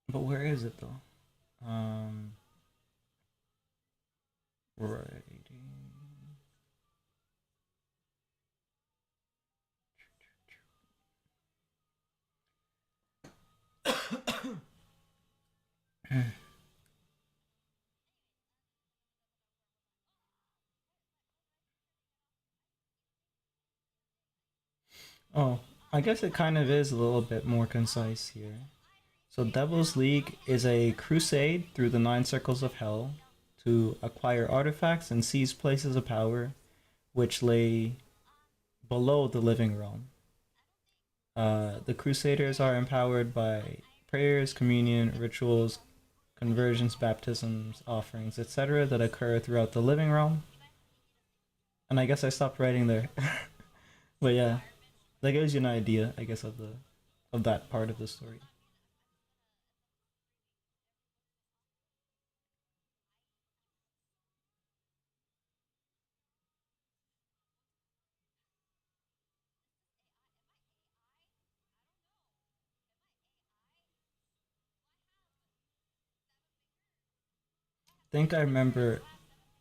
But where is it though? Writing. Oh, I guess it kind of is a little bit more concise here. So, Devil's League is a crusade through the nine circles of hell to acquire artifacts and seize places of power which lay below the living realm. The Crusaders are empowered by prayers, communion, rituals, conversions, baptisms, offerings, etc., that occur throughout the living realm. And I guess I stopped writing there, but yeah, that gives you an idea, I guess, of that part of the story. I think I remember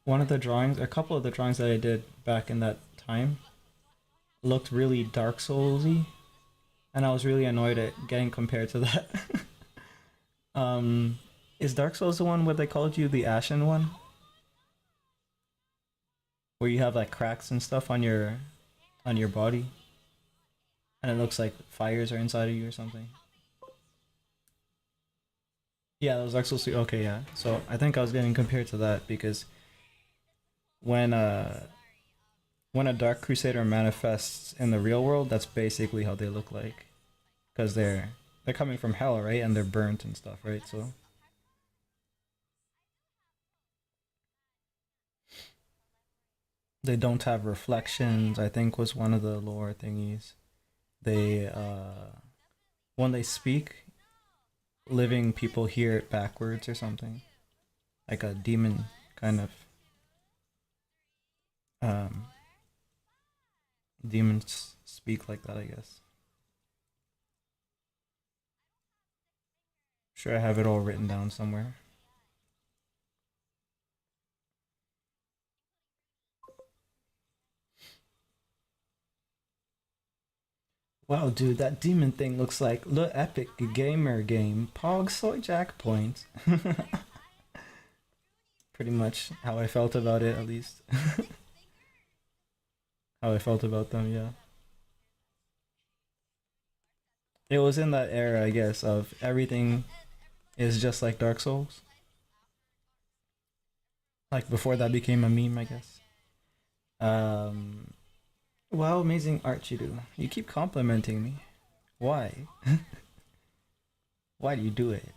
one of the drawings, a couple of the drawings that I did back in that time looked really Dark Soulsy, and I was really annoyed at getting compared to that. um, is Dark Souls the one where they called you the Ashen one, where you have like cracks and stuff on your body, and it looks like fires are inside of you or something? Yeah, that was Dark Souls 2. Okay, yeah. So I think I was getting compared to that because when uh when a Dark Crusader manifests in the real world, that's basically how they look like, because they're coming from hell, right? And they're burnt and stuff, right? So they don't have reflections. I think was one of the lore thingies. They when they speak, living people hear it backwards or something, like a demon kind of um demons speak like that, I guess. Sure, I have it all written down somewhere. Wow, dude, that demon thing looks like the epic gamer game. Pog soy jack point. Pretty much how I felt about it, at least. How I felt about them, yeah. It was in that era, I guess, of everything is just like Dark Souls. Like before that became a meme, I guess. Um, wow, amazing art you do. You keep complimenting me. Why? Why do you do it?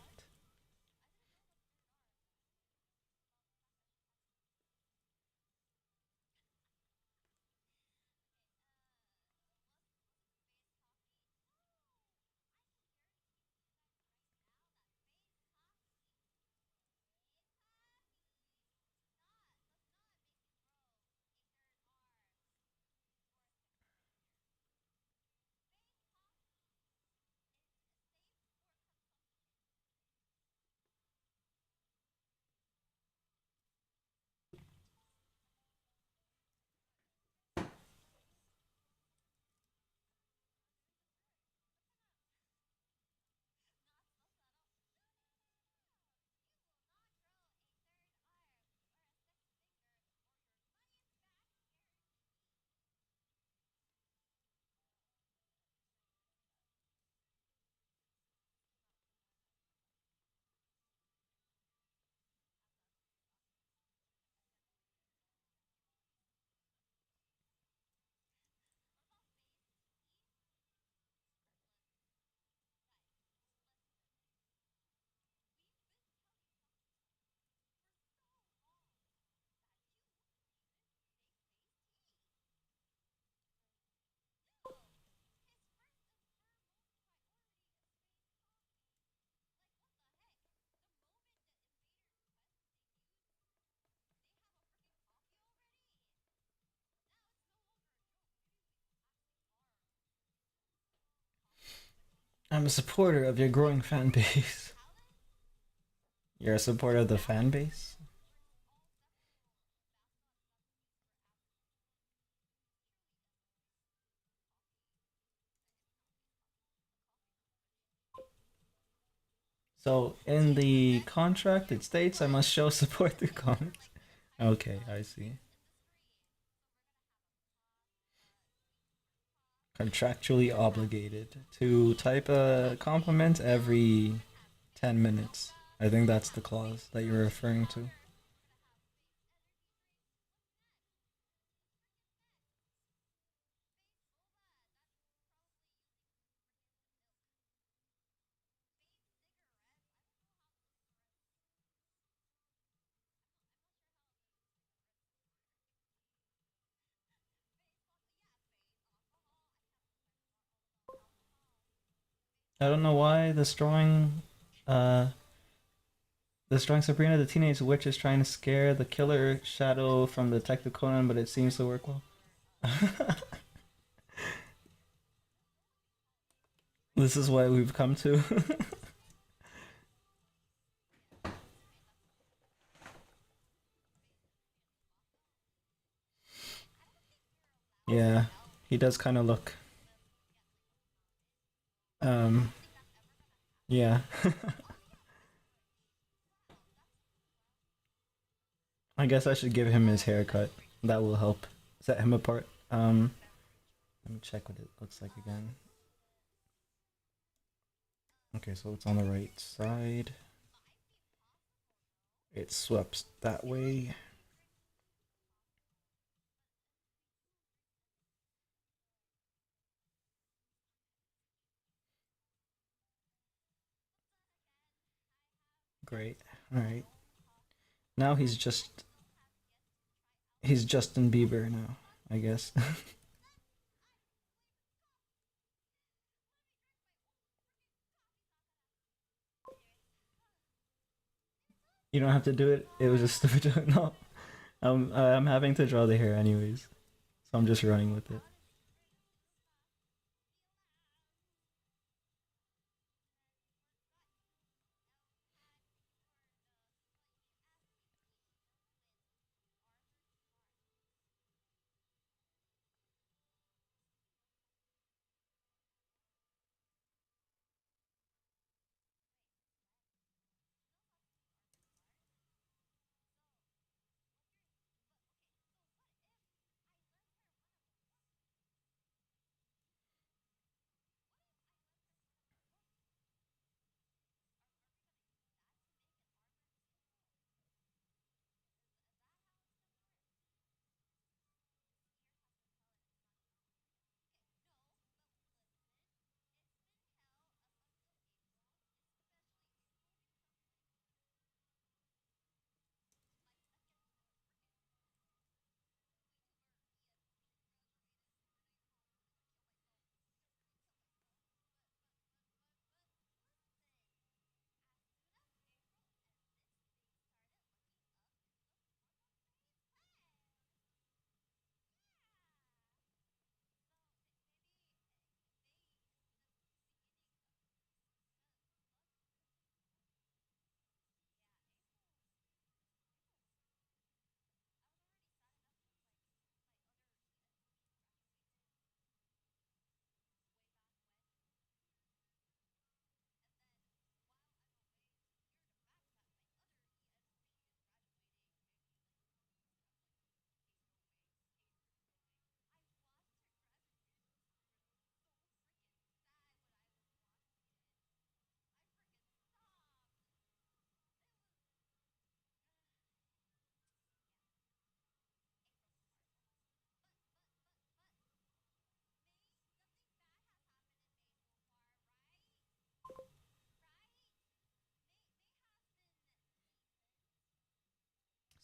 I'm a supporter of your growing fan base. You're a supporter of the fan base? So in the contract, it states I must show support through comics. Okay, I see. contractually obligated to type a compliment every 10 minutes. I think that's the clause that you're referring to. I don't know why uh, this drawing Sabrina the Teenage Witch is trying to scare the killer shadow from Detective Conan, but it seems to work well. This is what we've come to. Yeah, he does kind of look. Um, yeah. I guess I should give him his haircut. That will help set him apart. Let me check what it looks like again. Okay, so it's on the right side. It swept that way. Great. All right. Now he's Justin Bieber now, I guess. You don't have to do it. It was just stupid. No, I'm having to draw the hair anyways, so I'm just running with it.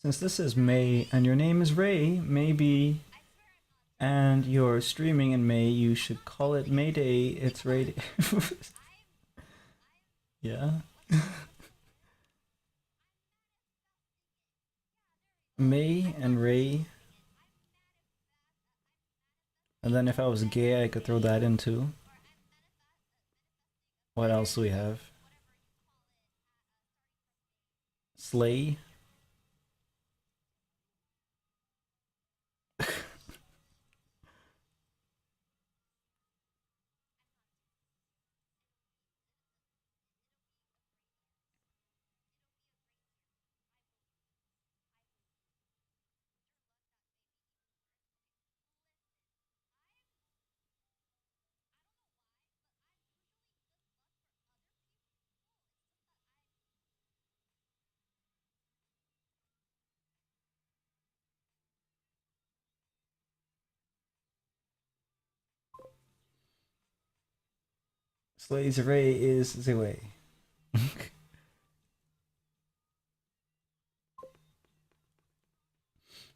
Since this is May and your name is Ray, maybe, and you're streaming in May, you should call it Mayday. It's Ray Day. Yeah. May and Ray. And then if I was gay, I could throw that in too. What else do we have? Slay. Slay's Ray is Ziwei.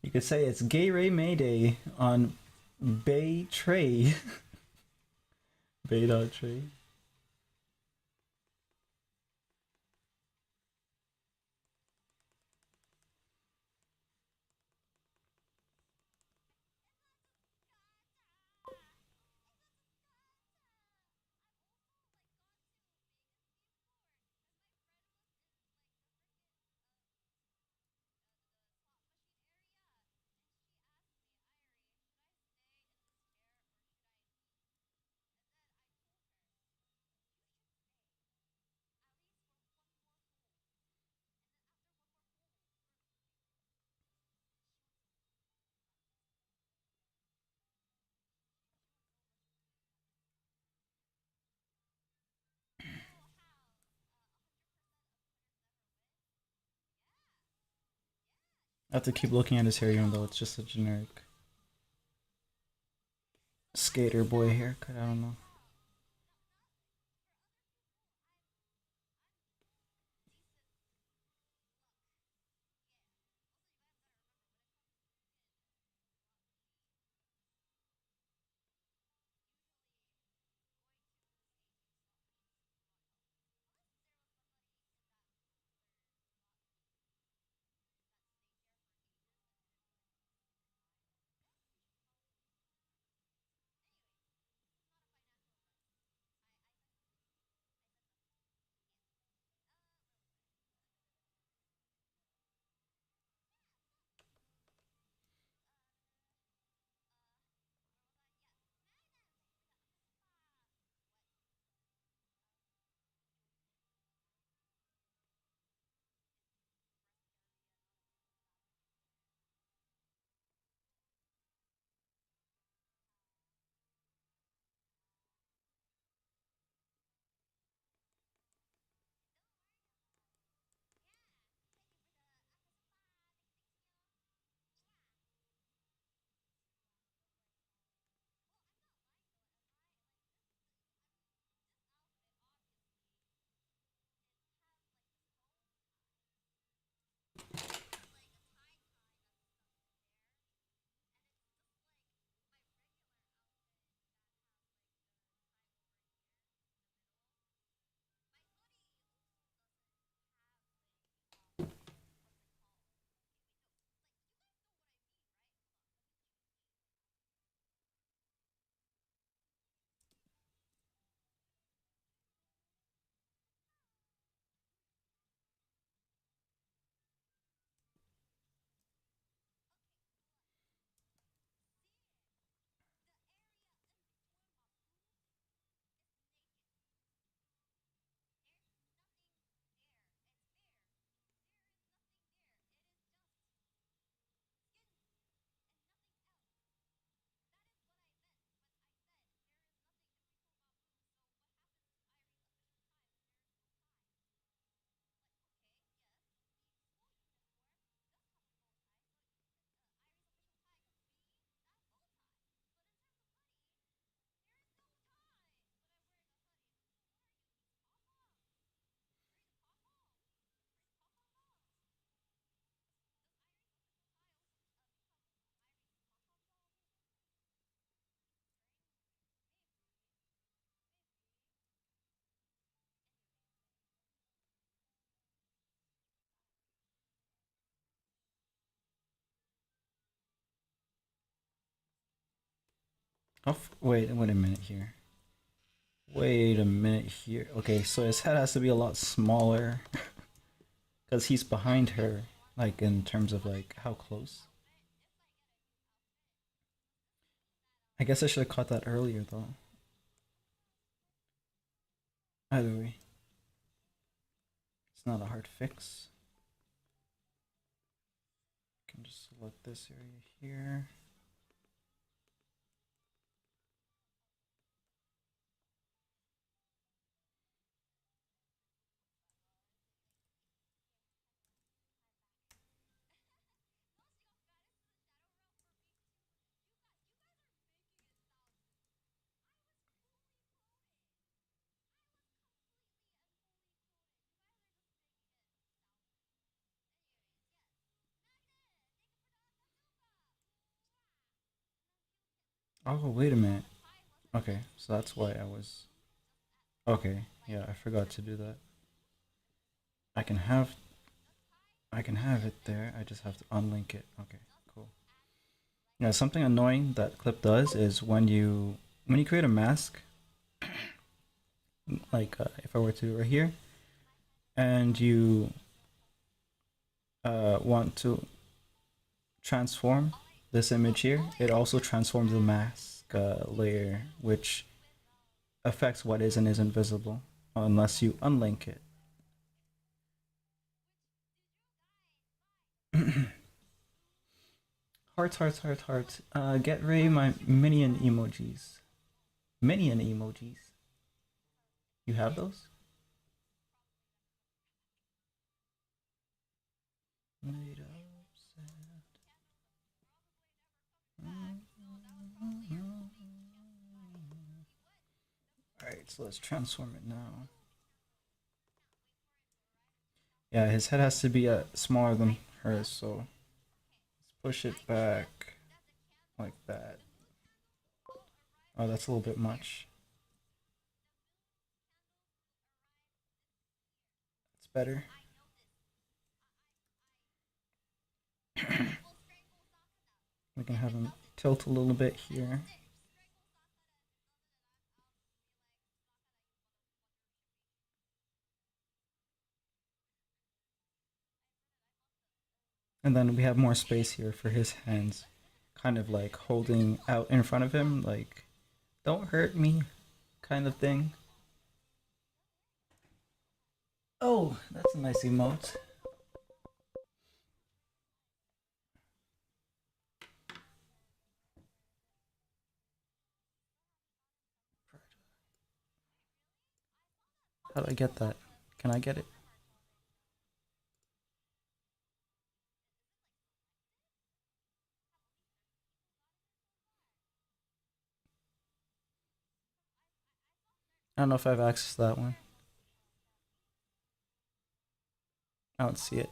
You could say it's Gay Ray Mayday on Bay Tray. Bay dot Tray. I have to keep looking at his hair even though it's just a generic skater boy haircut. I don't know. Oh, wait a minute here. Wait a minute here. Okay, so his head has to be a lot smaller because he's behind her, like in terms of like how close. I guess I should have caught that earlier though. Either way, it's not a hard fix. I can just select this area here. Oh, wait a minute. Okay, so that's why I was. Okay, yeah, I forgot to do that. I can have I can have it there. I just have to unlink it. Okay, cool. Yeah, something annoying that clip does is when you create a mask, like if I were to right here, and you want to transform this image here, it also transforms the mask layer, which affects what is and isn't visible unless you unlink it. Hearts, hearts, hearts, hearts. Get ready my minion emojis. Minion emojis. You have those? Made up, sad. Alright, so let's transform it now. Yeah, his head has to be smaller than hers, so let's push it back like that. Oh, that's a little bit much. It's better. We can have him tilt a little bit here. And then we have more space here for his hands, kind of like holding out in front of him, like, don't hurt me, kind of thing. Oh, that's a nice emote. How do I get that? Can I get it? I don't know if I have access to that one. I don't see it.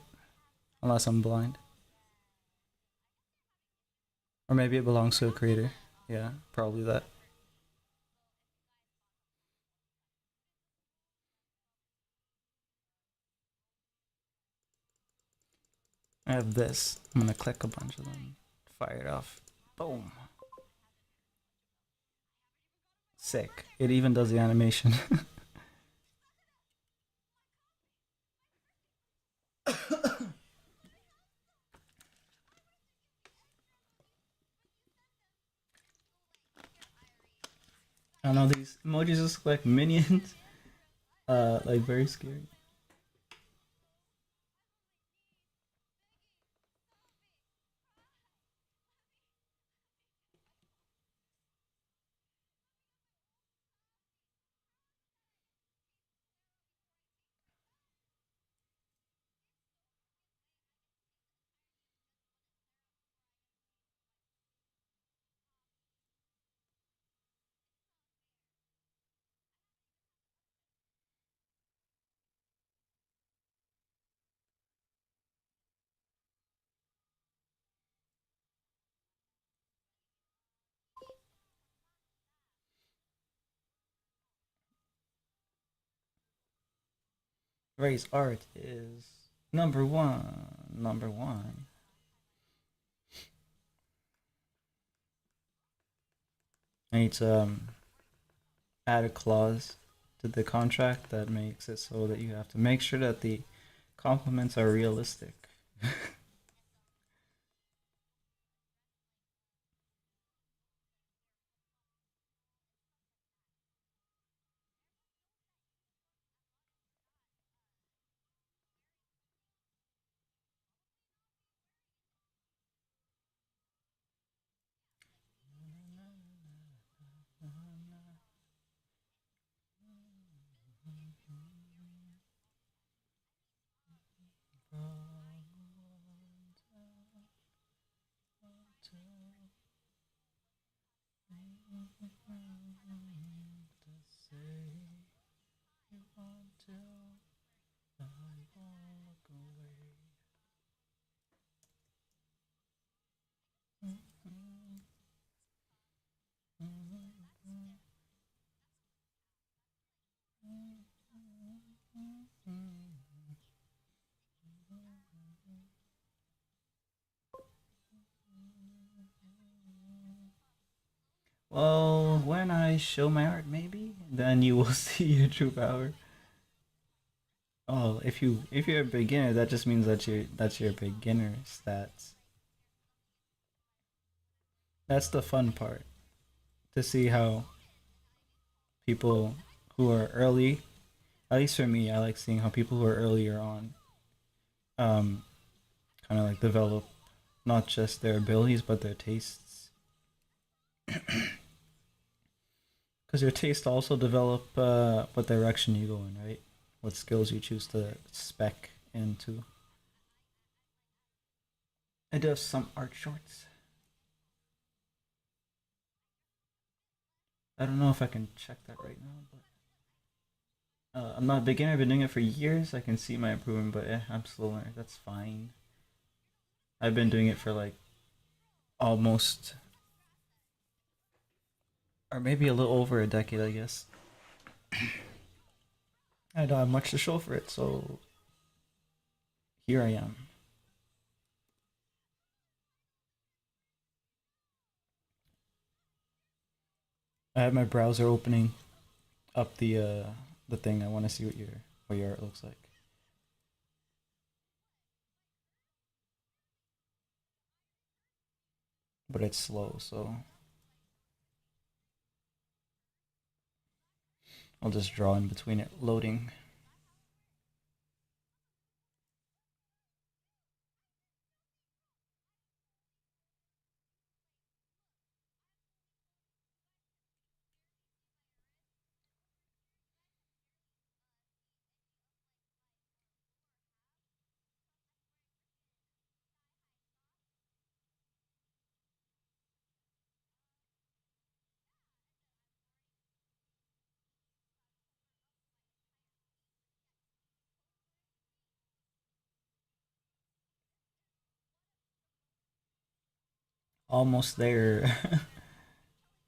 Unless I'm blind. Or maybe it belongs to a creator. Yeah, probably that. I have this. I'm gonna click a bunch of them. Fire it off. Boom. Sick. It even does the animation. I don't know, these emojis just look like minions. Like very scary. Ray's art is number one. Number one. I need to add a clause to the contract that makes it so that you have to make sure that the compliments are realistic. Well, when I show my art, maybe then you will see your true power. Oh, if you're a beginner, that just means that that's your beginner stats. That's the fun part to see how people who are early, at least for me, I like seeing how people who are earlier on, um, kind of like develop not just their abilities but their tastes. Because your taste also develop what direction you go in, right? What skills you choose to spec into. I do have some art shorts. I don't know if I can check that right now, but I'm not a beginner. I've been doing it for years. I can see my improvement, but I'm slower. That's fine. I've been doing it for like almost, or maybe a little over a decade, I guess. I don't have much to show for it, so here I am. I have my browser opening up the thing. I want to see what your art looks like. But it's slow, so I'll just draw in between it loading. Almost there.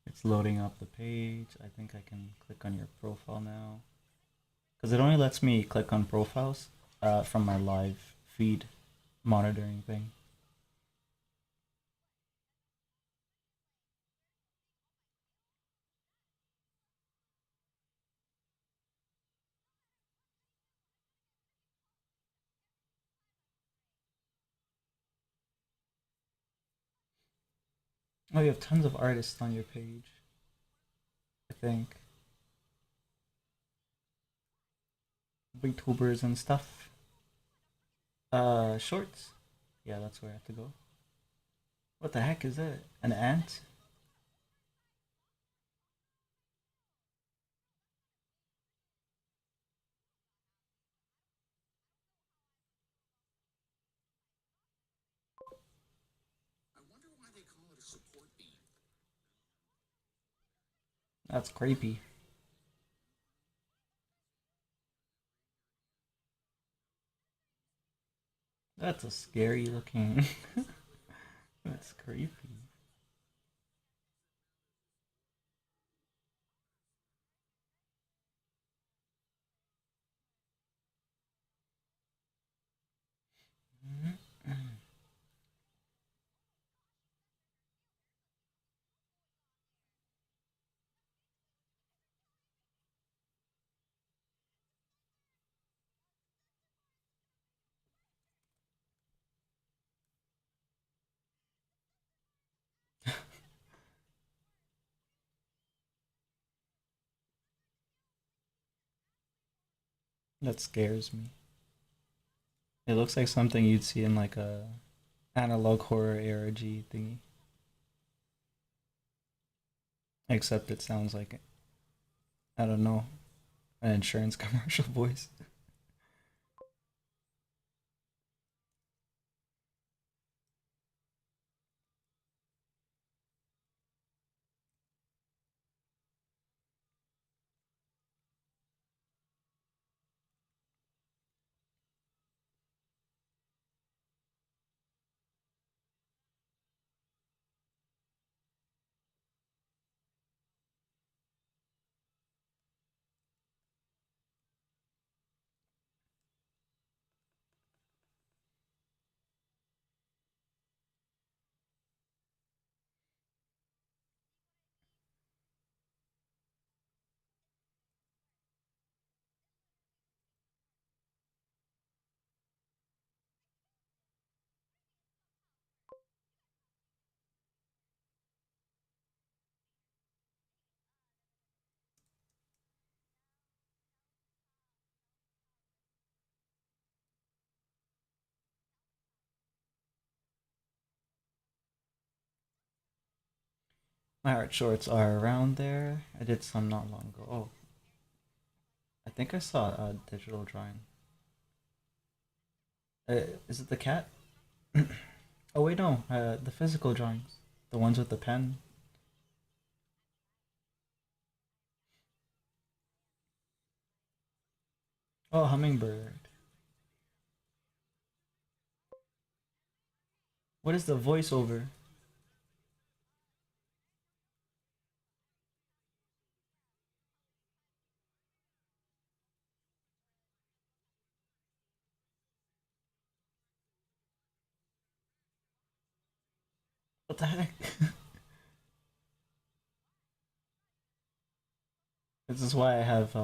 It's loading up the page. I think I can click on your profile now. Because it only lets me click on profiles from my live feed monitoring thing. Oh, you have tons of artists on your page, I think. VTubers and stuff. Shorts. Yeah, that's where I have to go. What the heck is that? An ant? That's creepy. That's a scary looking. That's creepy. That scares me. It looks like something you'd see in like a analog horror ARG thingy. Except it sounds like, I don't know, an insurance commercial voice. My art shorts are around there. I did some not long ago. Oh, I think I saw a digital drawing. Is it the cat? Oh wait, no. The physical drawings, the ones with the pen. Oh, hummingbird. What is the voiceover? What the heck? This is why I have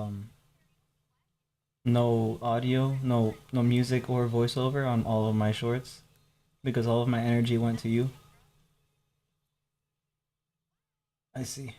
no audio, no music or voiceover on all of my shorts because all of my energy went to you. I see.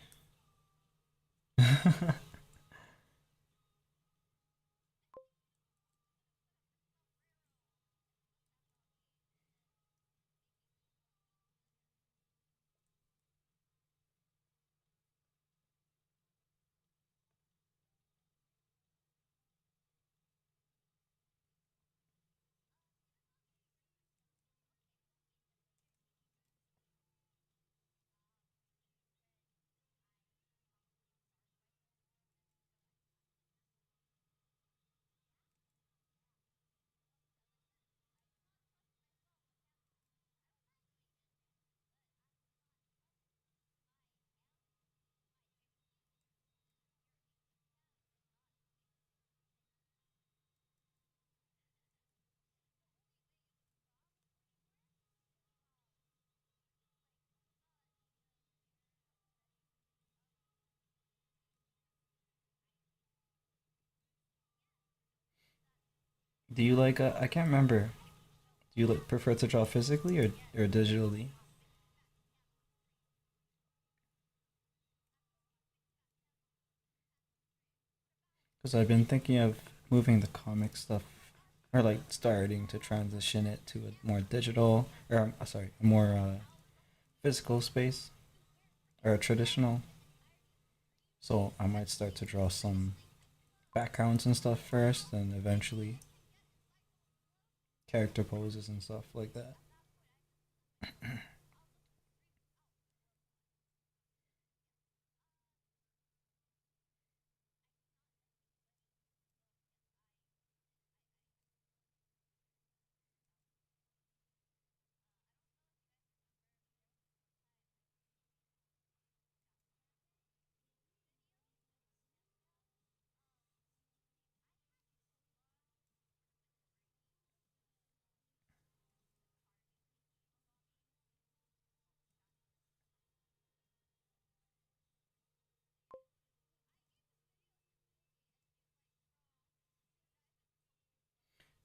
Do you like? I can't remember. Do you like prefer to draw physically or digitally? Because I've been thinking of moving the comic stuff, or like starting to transition it to a more digital, or sorry, a more physical space or a traditional. So I might start to draw some backgrounds and stuff first, and eventually character poses and stuff like that.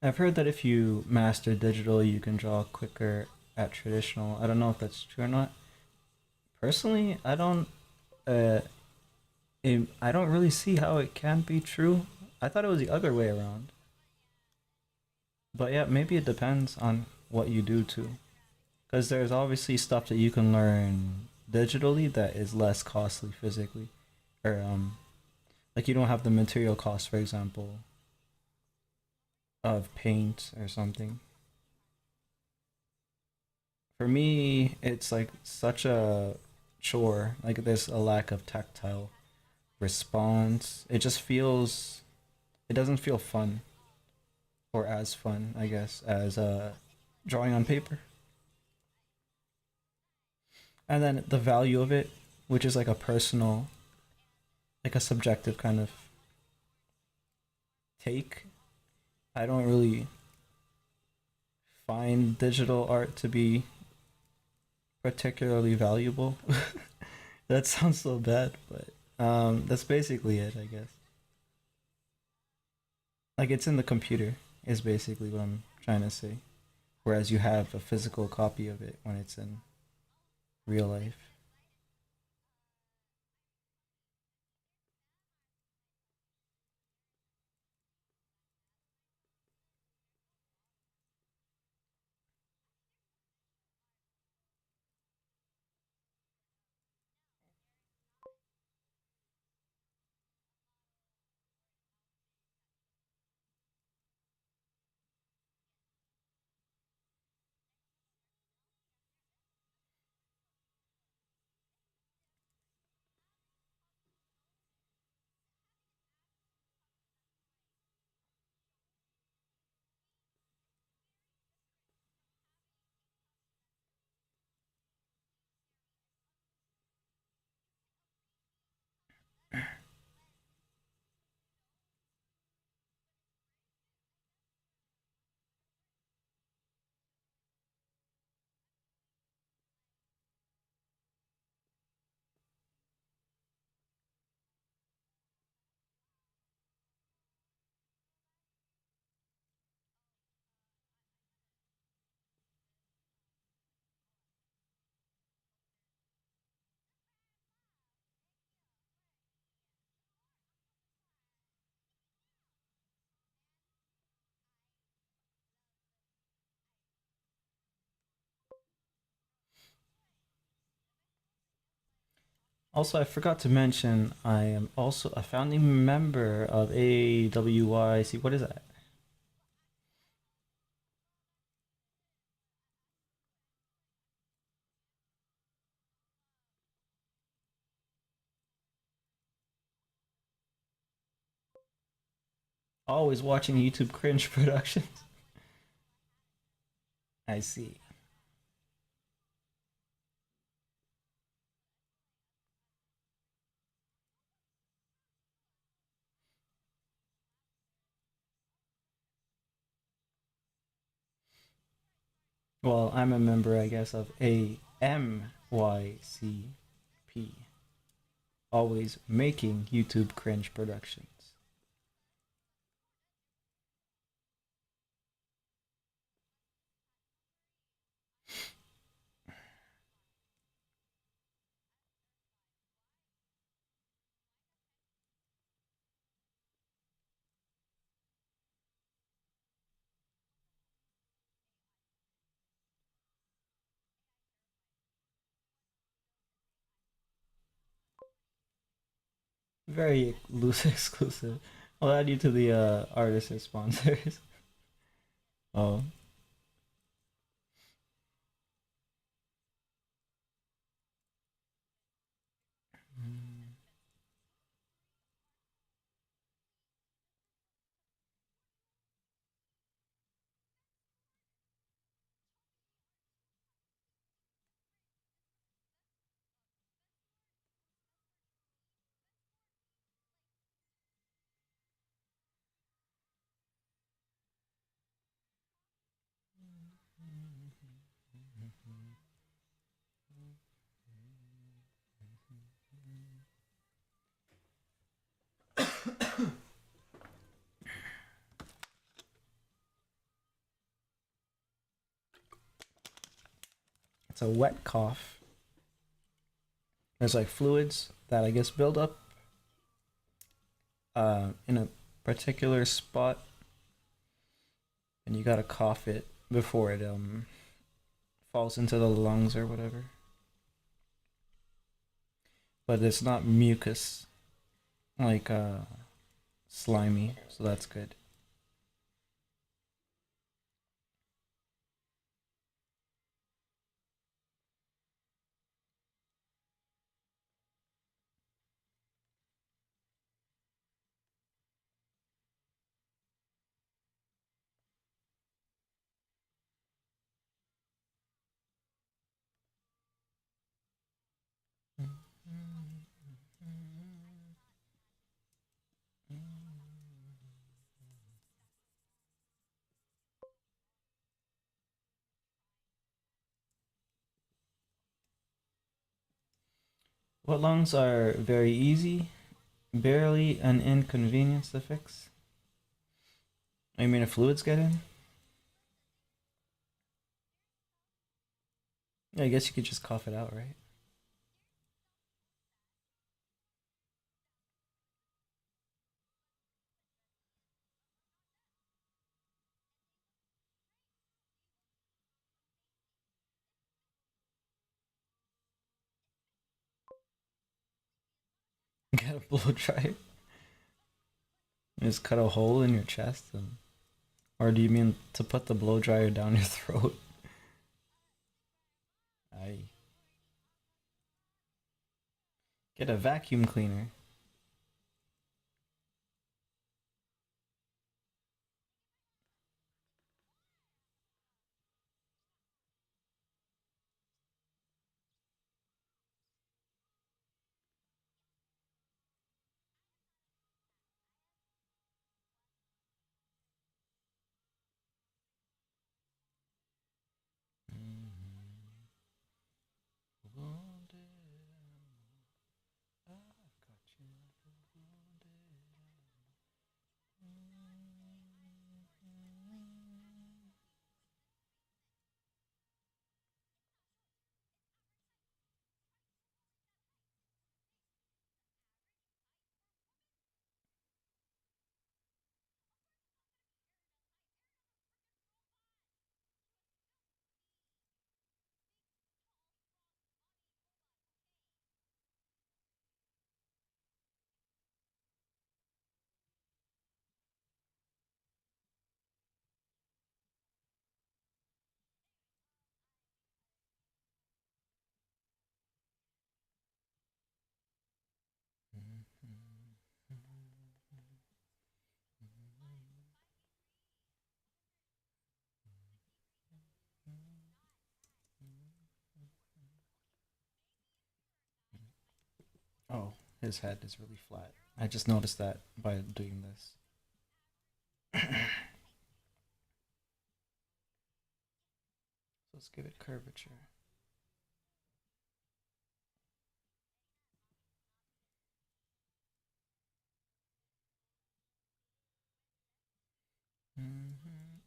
I've heard that if you master digital, you can draw quicker at traditional. I don't know if that's true or not. Personally, I don't. Uh, I don't really see how it can be true. I thought it was the other way around. But yeah, maybe it depends on what you do too. Because there's obviously stuff that you can learn digitally that is less costly physically, or like you don't have the material cost, for example, of paint or something. For me, it's like such a chore. Like there's a lack of tactile response. It just feels. It doesn't feel fun or as fun, I guess, as drawing on paper. And then the value of it, which is like a personal, like a subjective kind of take. I don't really find digital art to be particularly valuable. That sounds so bad, but that's basically it, I guess. Like it's in the computer is basically what I'm trying to say. Whereas you have a physical copy of it when it's in real life. Also, I forgot to mention I am also a founding member of AWYC. What is that? Always watching YouTube cringe productions. I see. Well, I'm a member, I guess, of AMYCP. Always making YouTube cringe productions. Very loose exclusive. I'll add you to the artists and sponsors. Oh. It's a wet cough. There's like fluids that I guess build up in a particular spot, and you gotta cough it before it falls into the lungs or whatever. But it's not mucus like slimy, so that's good. What lungs are very easy, barely an inconvenience to fix. I mean, if fluids get in, yeah, I guess you could just cough it out, right? Get a blow dryer. Just cut a hole in your chest, and, or do you mean to put the blow dryer down your throat? I get a vacuum cleaner. Oh, his head is really flat. I just noticed that by doing this. So let's give it curvature. Mm-hmm.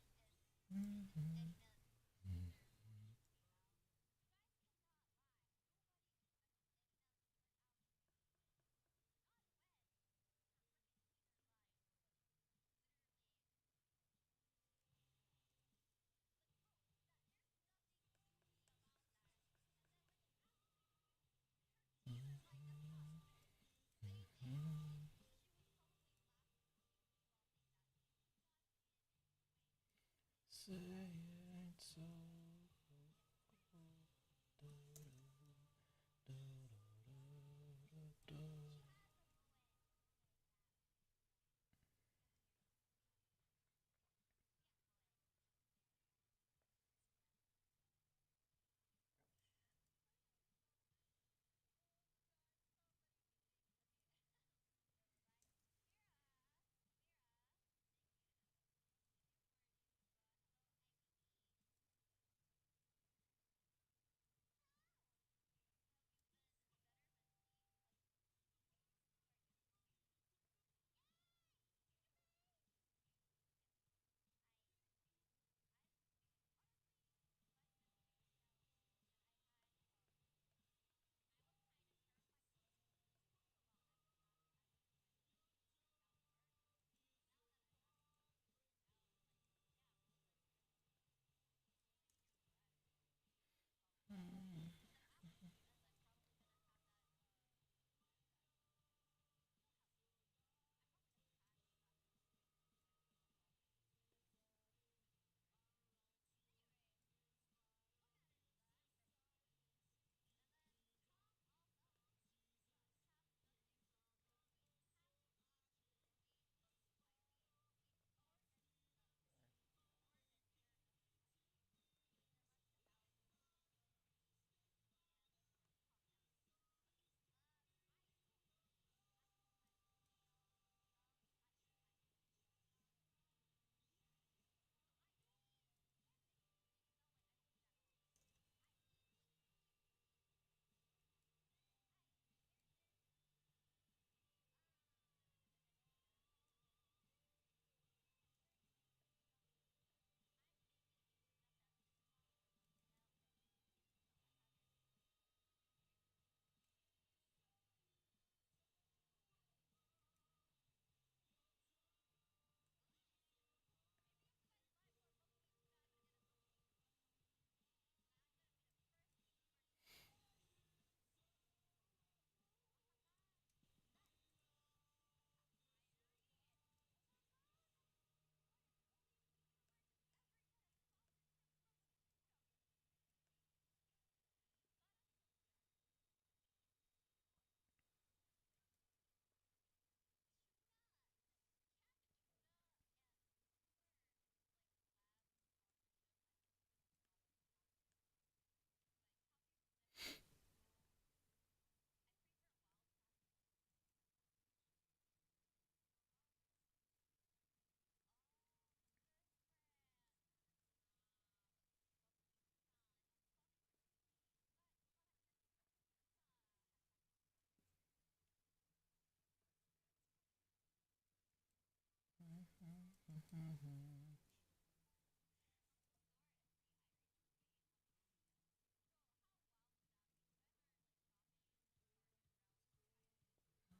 Mm-hmm. Say it so.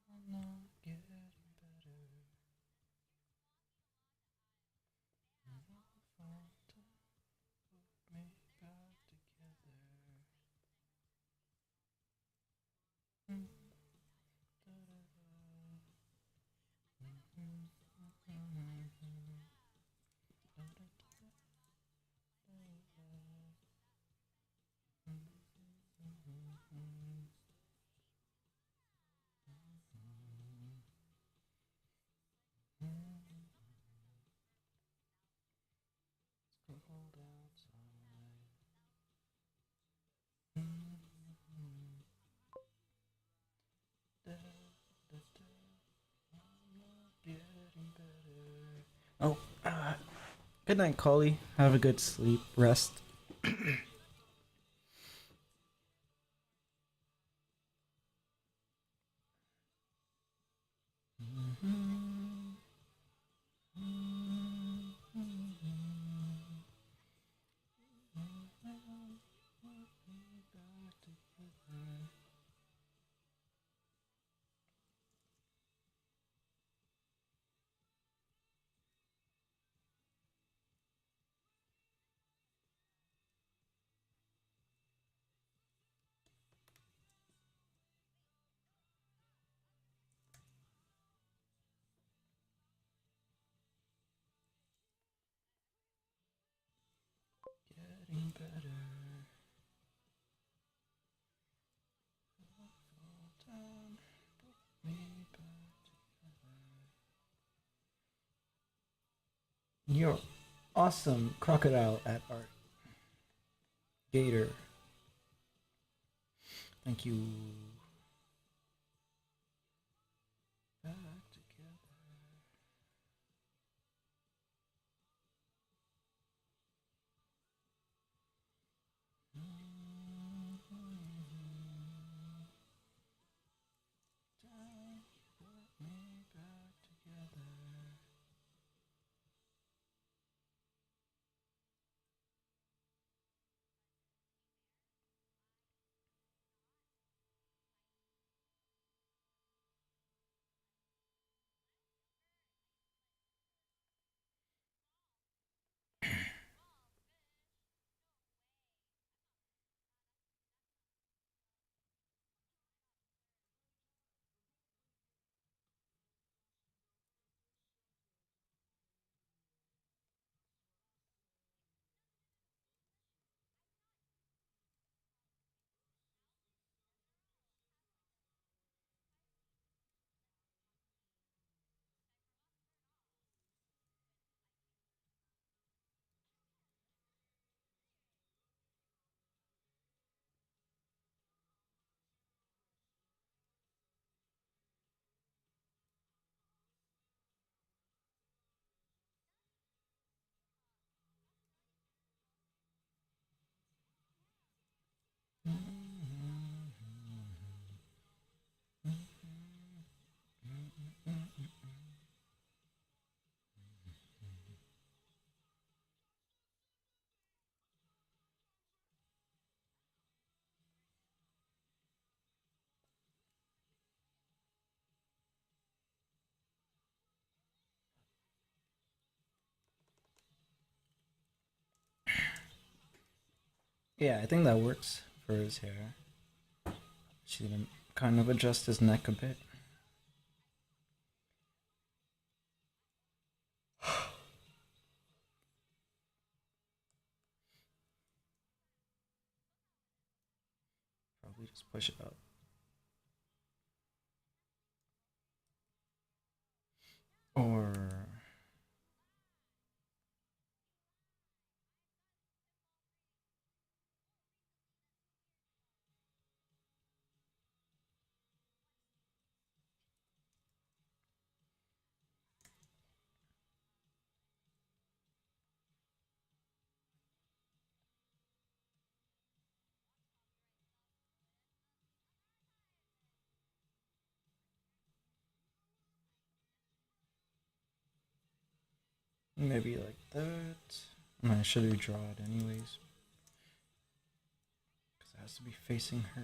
I'm not getting better. Fall to put me back together. Cold outside. Good night, Collie. Have a good sleep, rest. Getting better. You're awesome, crocodile at art. Gator. Thank you. Back together. Put me back together. Yeah, I think that works for his hair. She's gonna kind of adjust his neck a bit. Probably just push it up. Or maybe like that. I should redraw it anyways. Because it has to be facing her.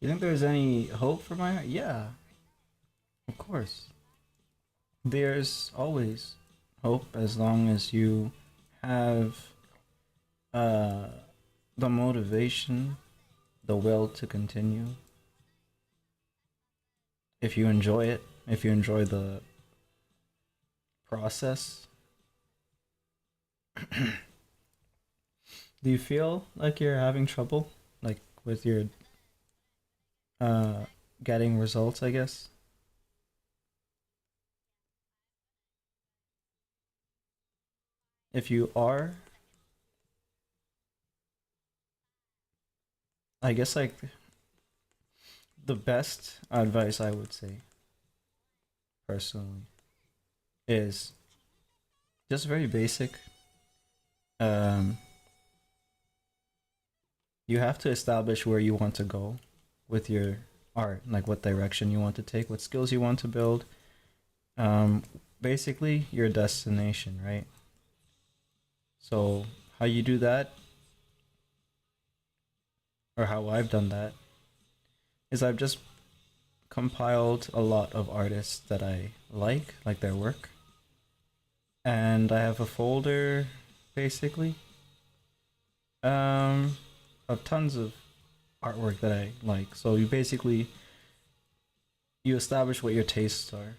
You think there's any hope for my art? Yeah, of course. There's always hope as long as you have uh, the motivation, the will to continue. If you enjoy it, if you enjoy the process, do you feel like you're having trouble, like with your uh, getting results? I guess if you are, I guess like the best advice I would say personally is just very basic. Um, you have to establish where you want to go with your art, like what direction you want to take, what skills you want to build. Um, Basically, your destination, right? So, how you do that, or how I've done that, is I've just compiled a lot of artists that I like their work, and I have a folder, basically, um, of tons of artwork that I like. So you basically you establish what your tastes are,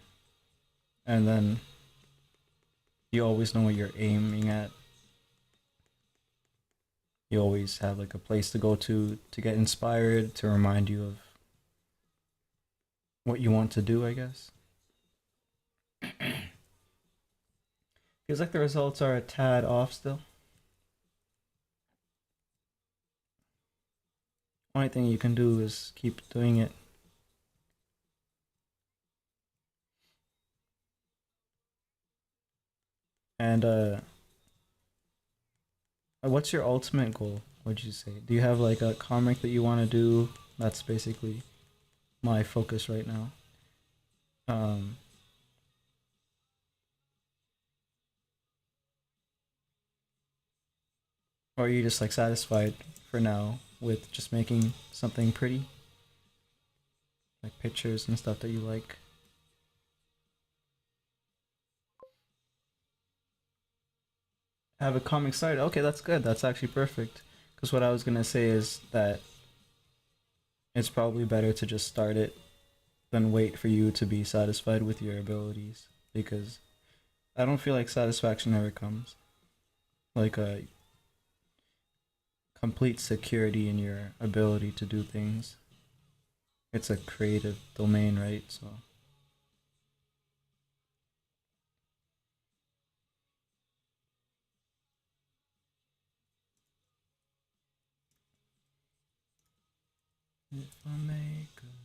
and then you always know what you're aiming at. You always have like a place to go to get inspired, to remind you of what you want to do, I guess. Feels like the results are a tad off still. Only thing you can do is keep doing it. And what's your ultimate goal? Would you say? Do you have like a comic that you want to do? That's basically my focus right now. Um, or are you just like satisfied for now with just making something pretty, like pictures and stuff that you like? Have a comic started. Okay, that's good. That's actually perfect. Because what I was gonna say is that it's probably better to just start it than wait for you to be satisfied with your abilities. Because I don't feel like satisfaction ever comes. Like a complete security in your ability to do things. It's a creative domain, right? So if I make a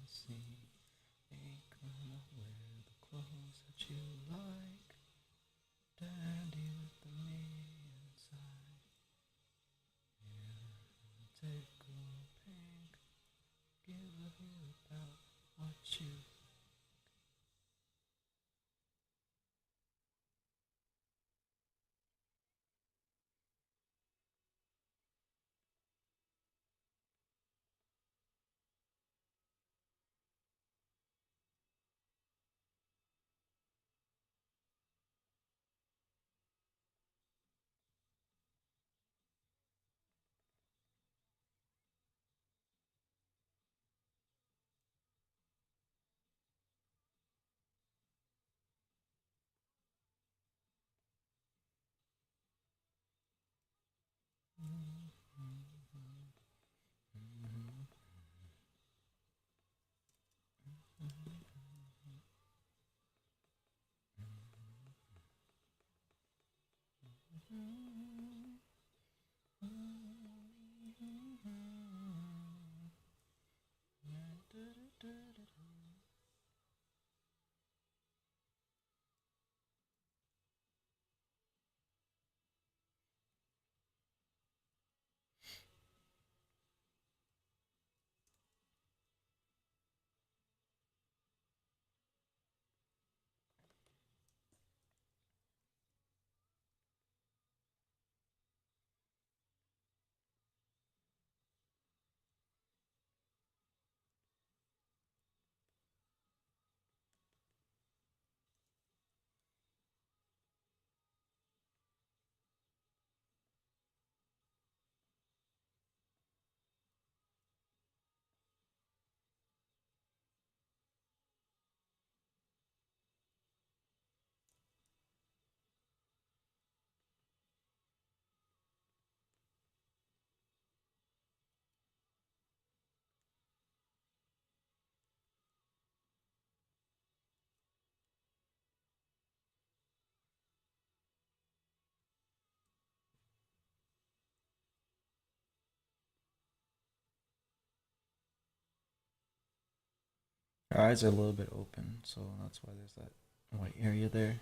Her eyes are a little bit open, so that's why there's that white area there.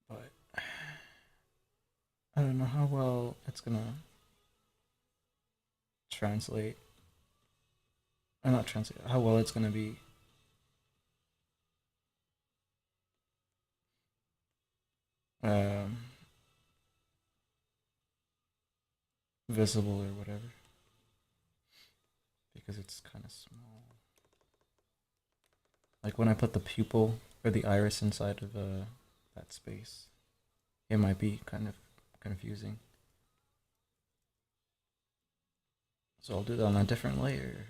But I don't know how well it's gonna translate. Or not translate, how well it's gonna be um, visible or whatever. Because it's kind of small. Like when I put the pupil or the iris inside of that space, it might be kind of confusing. So I'll do that on a different layer.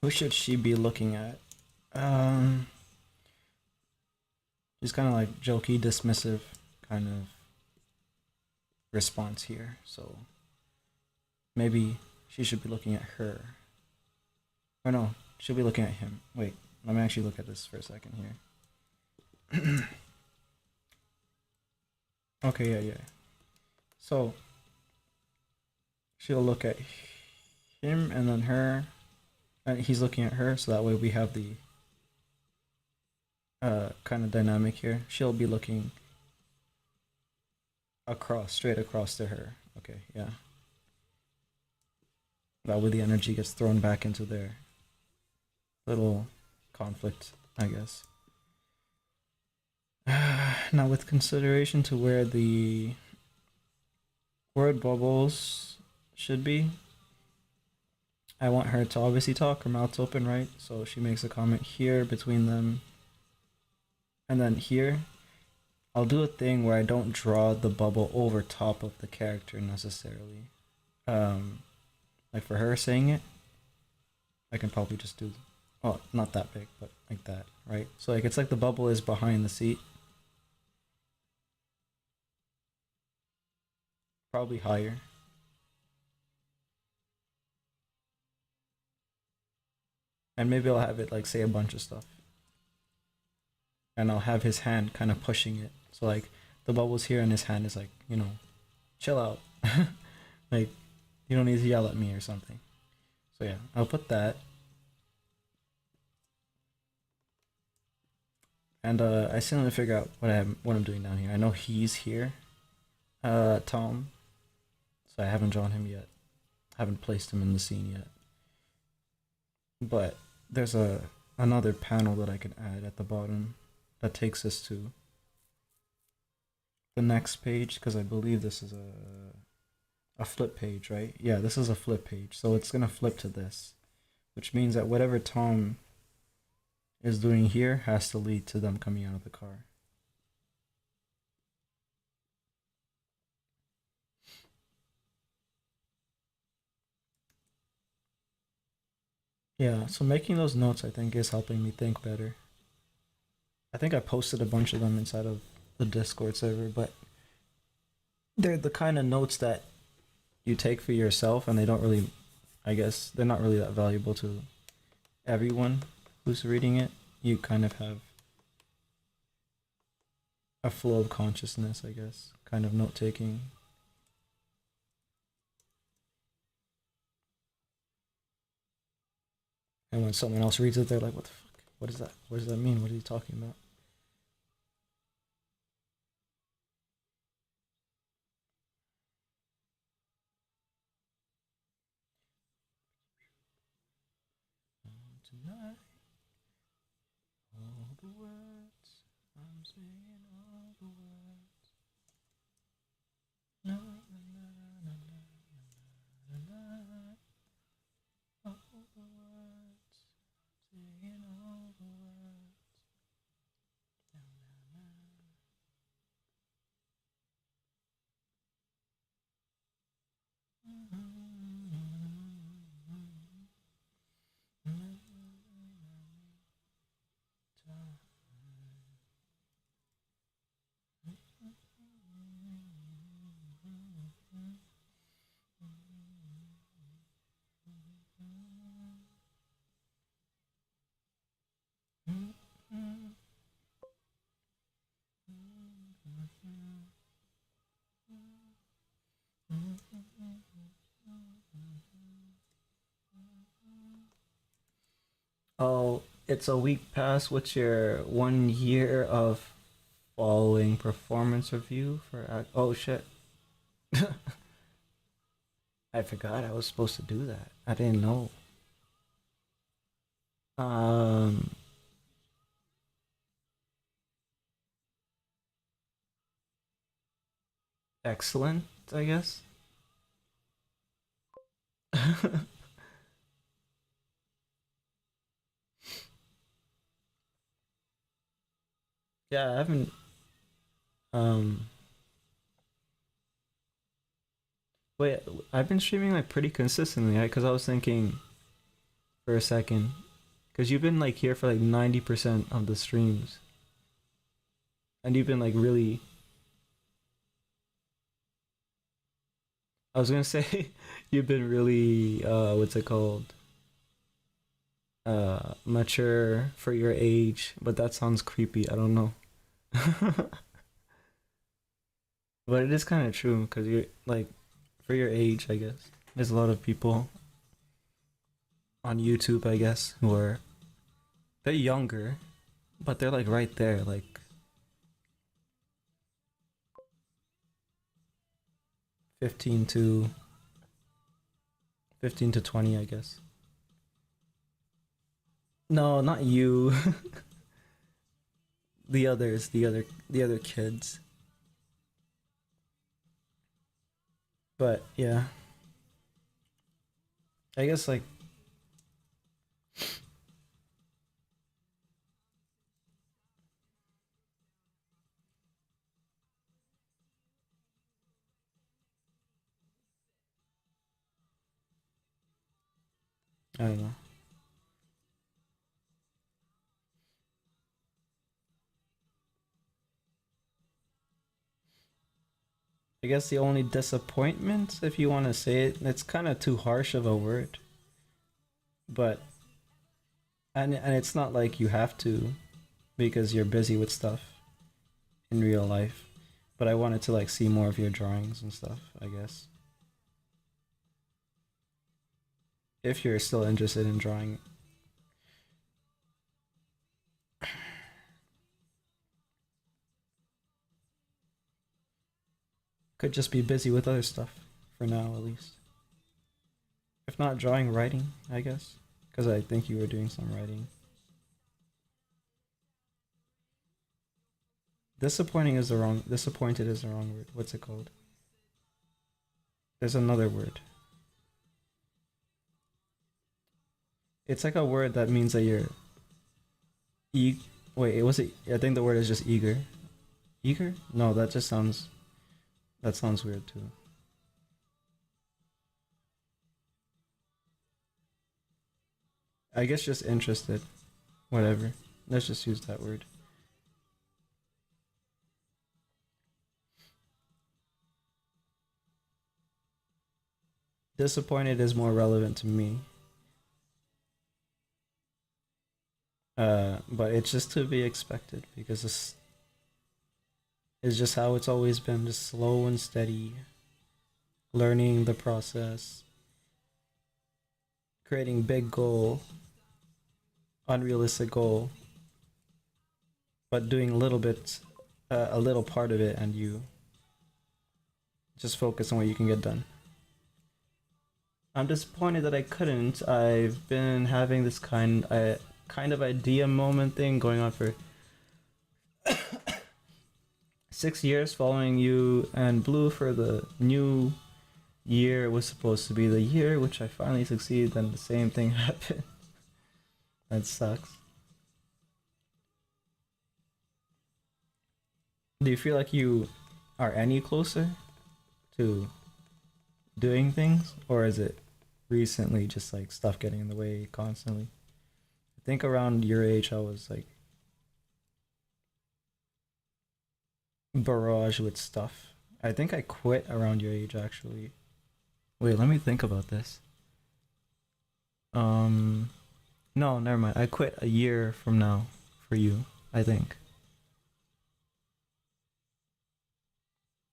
Who should she be looking at? Um, she's kind of like jokey, dismissive kind of response here. So maybe she should be looking at her. Or no, she'll be looking at him. Wait, let me actually look at this for a second here. Okay, yeah, yeah. So she'll look at him and then her. And he's looking at her, so that way we have the kind of dynamic here. She'll be looking across, straight across to her. Okay, yeah. That way the energy gets thrown back into their little conflict, I guess. Now, with consideration to where the word bubbles should be, I want her to obviously talk, her mouth's open, right? So she makes a comment here between them. And then here, I'll do a thing where I don't draw the bubble over top of the character necessarily. Um, like for her saying it, I can probably just do, oh, not that big, but like that, right? So like it's like the bubble is behind the seat, probably higher. And maybe I'll have it like say a bunch of stuff. And I'll have his hand kind of pushing it. So like the bubble's here and his hand is like, chill out. Like you don't need to yell at me or something. So yeah, I'll put that. And I still need to figure out what I'm doing down here. I know he's here, Tom. So I haven't drawn him yet. Haven't placed him in the scene yet. But there's another panel that I can add at the bottom that takes us to the next page, because I believe this is a flip page, right? Yeah, this is a flip page. So it's gonna flip to this, which means that whatever Tom is doing here has to lead to them coming out of the car. Yeah, so making those notes I think is helping me think better. I think I posted a bunch of them inside of the Discord server, but they're the kind of notes that you take for yourself and they don't really, I guess, they're not really that valuable to everyone who's reading it. You kind of have a flow of consciousness, I guess, kind of note taking. And when someone else reads it, they're like, what the fuck? What is that? What does that mean? What are you talking about? Tonight, all the words, I'm saying all the words. No, no, no, no, no, no, no. All the words, saying all the words. No, no, no. Oh, it's a week past. What's your 1 year of following performance review for? Oh shit! I forgot I was supposed to do that. I didn't know. Um, excellent, I guess. Yeah, I haven't. Um, wait, I've been streaming like pretty consistently, right? Because I was thinking for a second, because you've been like here for like 90% of the streams, and you've been like really. I was gonna say you've been really what's it called? Mature for your age, but that sounds creepy. I don't know. But it is kind of true because you're like, for your age, I guess. There's a lot of people on YouTube, I guess, who are they're younger, but they're like right there, like 15 to 15 to 20, I guess. No, not you. The others, the other kids. But yeah, I guess like I don't know. I guess the only disappointment, if you want to say it, it's kind of too harsh of a word, but and it's not like you have to because you're busy with stuff in real life. But I wanted to like see more of your drawings and stuff, I guess. If you're still interested in drawing, could just be busy with other stuff for now at least. If not drawing, writing, I guess, because I think you were doing some writing. Disappointed is the wrong word. What's it called? There's another word. It's like a word that means that you're e wait, it was it I think the word is just eager. Eager? No, that sounds weird too. I guess just interested. Whatever. Let's just use that word. Disappointed is more relevant to me. But it's just to be expected because this is just how it's always been, just slow and steady, learning the process, creating big goal, unrealistic goal, but doing a little bit, a little part of it, and you just focus on what you can get done. I'm disappointed that I couldn't. I've been having this kind of idea moment thing going on for 6 years, following you and Blue for the new year. Was supposed to be the year which I finally succeeded, then the same thing happened. That sucks. Do you feel like you are any closer to doing things, or is it recently just like stuff getting in the way constantly? I think around your age, I was like barrage with stuff. I think I quit around your age actually. Wait, let me think about this. Um, no, never mind. I quit a year from now for you, I think.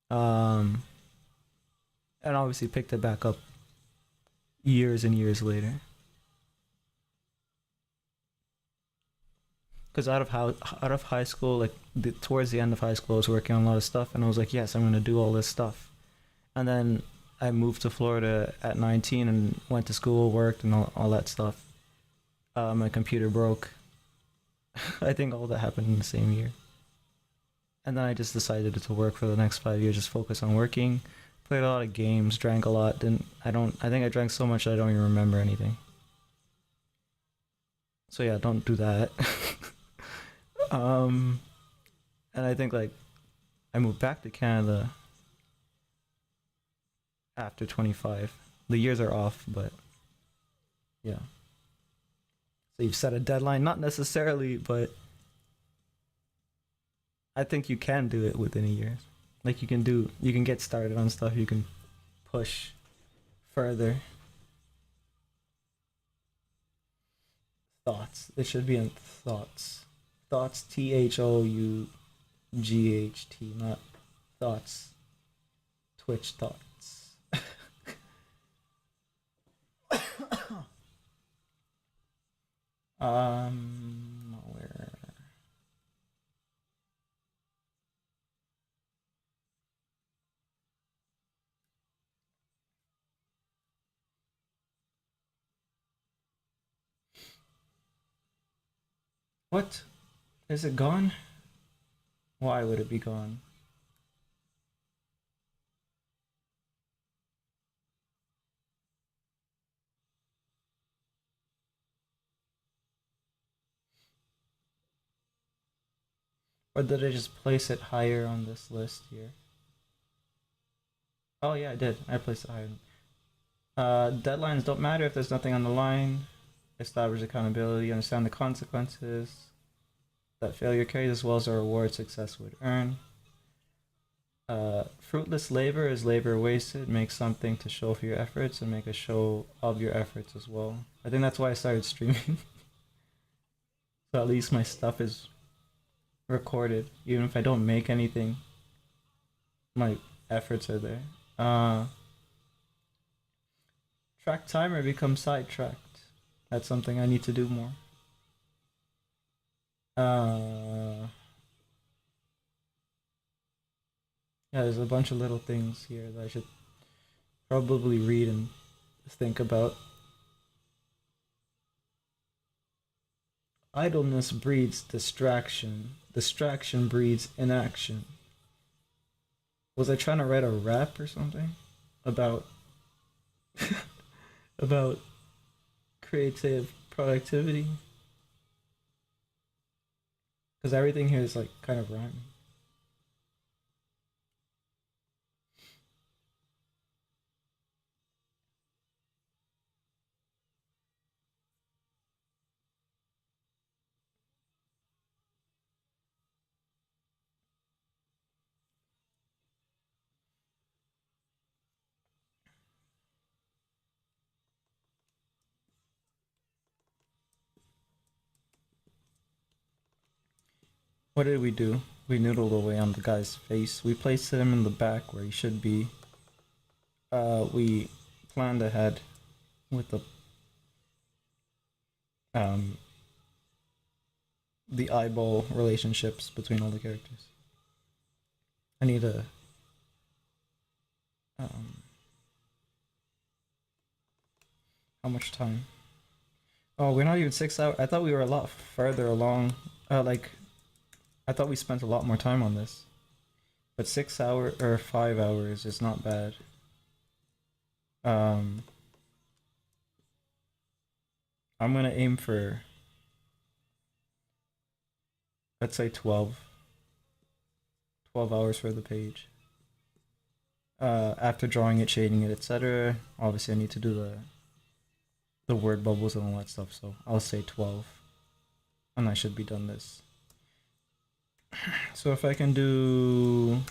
Um, and obviously picked it back up years and years later. Because out of high school, like towards the end of high school, I was working on a lot of stuff, and I was like, yes, I'm gonna do all this stuff. And then I moved to Florida at 19 and went to school, worked, and all that stuff. My computer broke. I think all that happened in the same year. And then I just decided to work for the next 5 years, just focus on working. Played a lot of games, drank a lot. Didn't I don't I think I drank so much I don't even remember anything. So yeah, don't do that. um, and I think like I moved back to Canada after 25. The years are off, but yeah. So you've set a deadline, not necessarily, but I think you can do it within a year. Like you can get started on stuff. You can push further. Thoughts. It should be in thoughts. Thoughts. THOUGHT, not thoughts. Twitch thoughts. Where? What? Is it gone? Why would it be gone? Or did I just place it higher on this list here? Oh yeah, I did. I placed it higher. Deadlines don't matter if there's nothing on the line. Establish accountability, understand the consequences that failure carries as well as the reward success would earn. Fruitless labor is labor wasted. Make something to show for your efforts and make a show of your efforts as well. I think that's why I started streaming. So at least my stuff is recorded. Even if I don't make anything, my efforts are there. Track timer becomes sidetracked. That's something I need to do more. Yeah, there's a bunch of little things here that I should probably read and think about. Idleness breeds distraction. Distraction breeds inaction. Was I trying to write a rap or something about about creative productivity? Because everything here is like kind of rhyming. What did we do? We noodled away on the guy's face. We placed him in the back where he should be. We planned ahead with um the eyeball relationships between all the characters. I need a um how much time? Oh, we're not even 6 hours. I thought we were a lot further along. Like I thought we spent a lot more time on this. But 6 hour or 5 hours is not bad. Um, I'm gonna aim for, let's say 12 hours for the page. After drawing it, shading it, etc. Obviously, I need to do the word bubbles and all that stuff. So I'll say 12, and I should be done this. So if I can do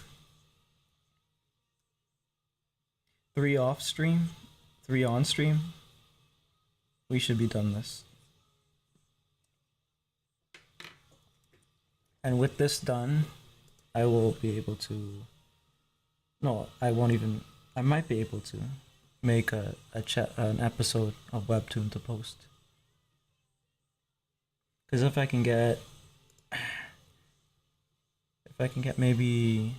3 off stream, 3 on stream, we should be done this. And with this done, I will be able to. No, I won't even. I might be able to make an episode of Webtoon to post. Because if I can get maybe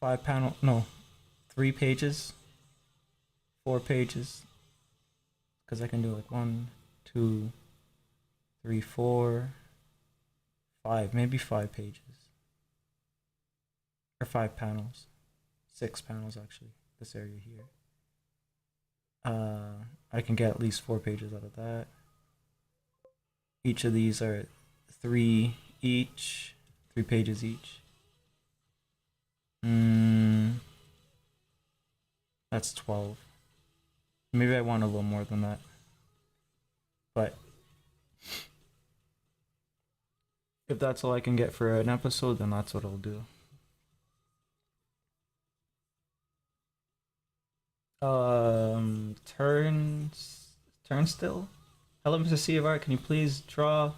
3 pages, 4 pages, because I can do like 1, 2, 3, 4, 5, maybe 5 pages, or 5 panels, 6 panels actually. This area here. I can get at least 4 pages out of that. Each of these are 3 each, 3 pages each. That's 12. Maybe I want a little more than that. But if that's all I can get for an episode, then that's what I'll do. Turnstill. Hello, Mr. C of Art. Can you please draw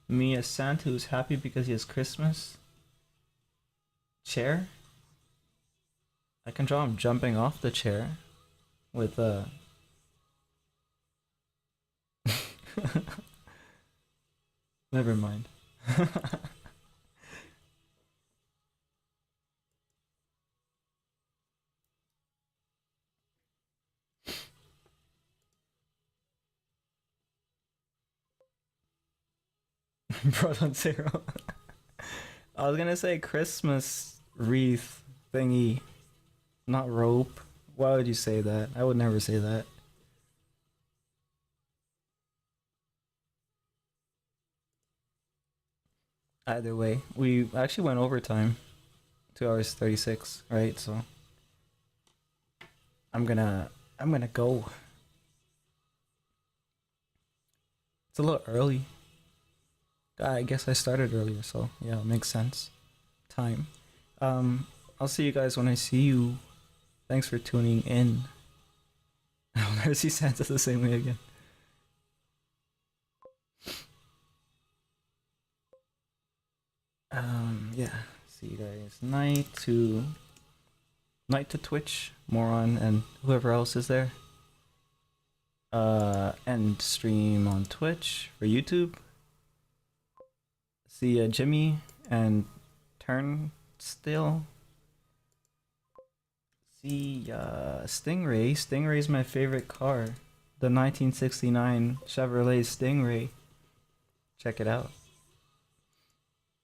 me a Santa who's happy because he has Christmas? Chair? I can draw him jumping off the chair with a. Never mind. Brought on zero. I was gonna say Christmas wreath thingy, not rope. Why would you say that? I would never say that. Either way, we actually went overtime. 2 hours 36, right? So I'm gonna go. It's a little early. I guess I started earlier, so yeah, it makes sense. Time. I'll see you guys when I see you. Thanks for tuning in. I'll never see Santa the same way again. Yeah. See you guys. Night to Twitch, Moron, and whoever else is there. And stream on Twitch for YouTube. See Jimmy and Turnstill. See Stingray. Stingray's my favorite car. The 1969 Chevrolet Stingray. Check it out.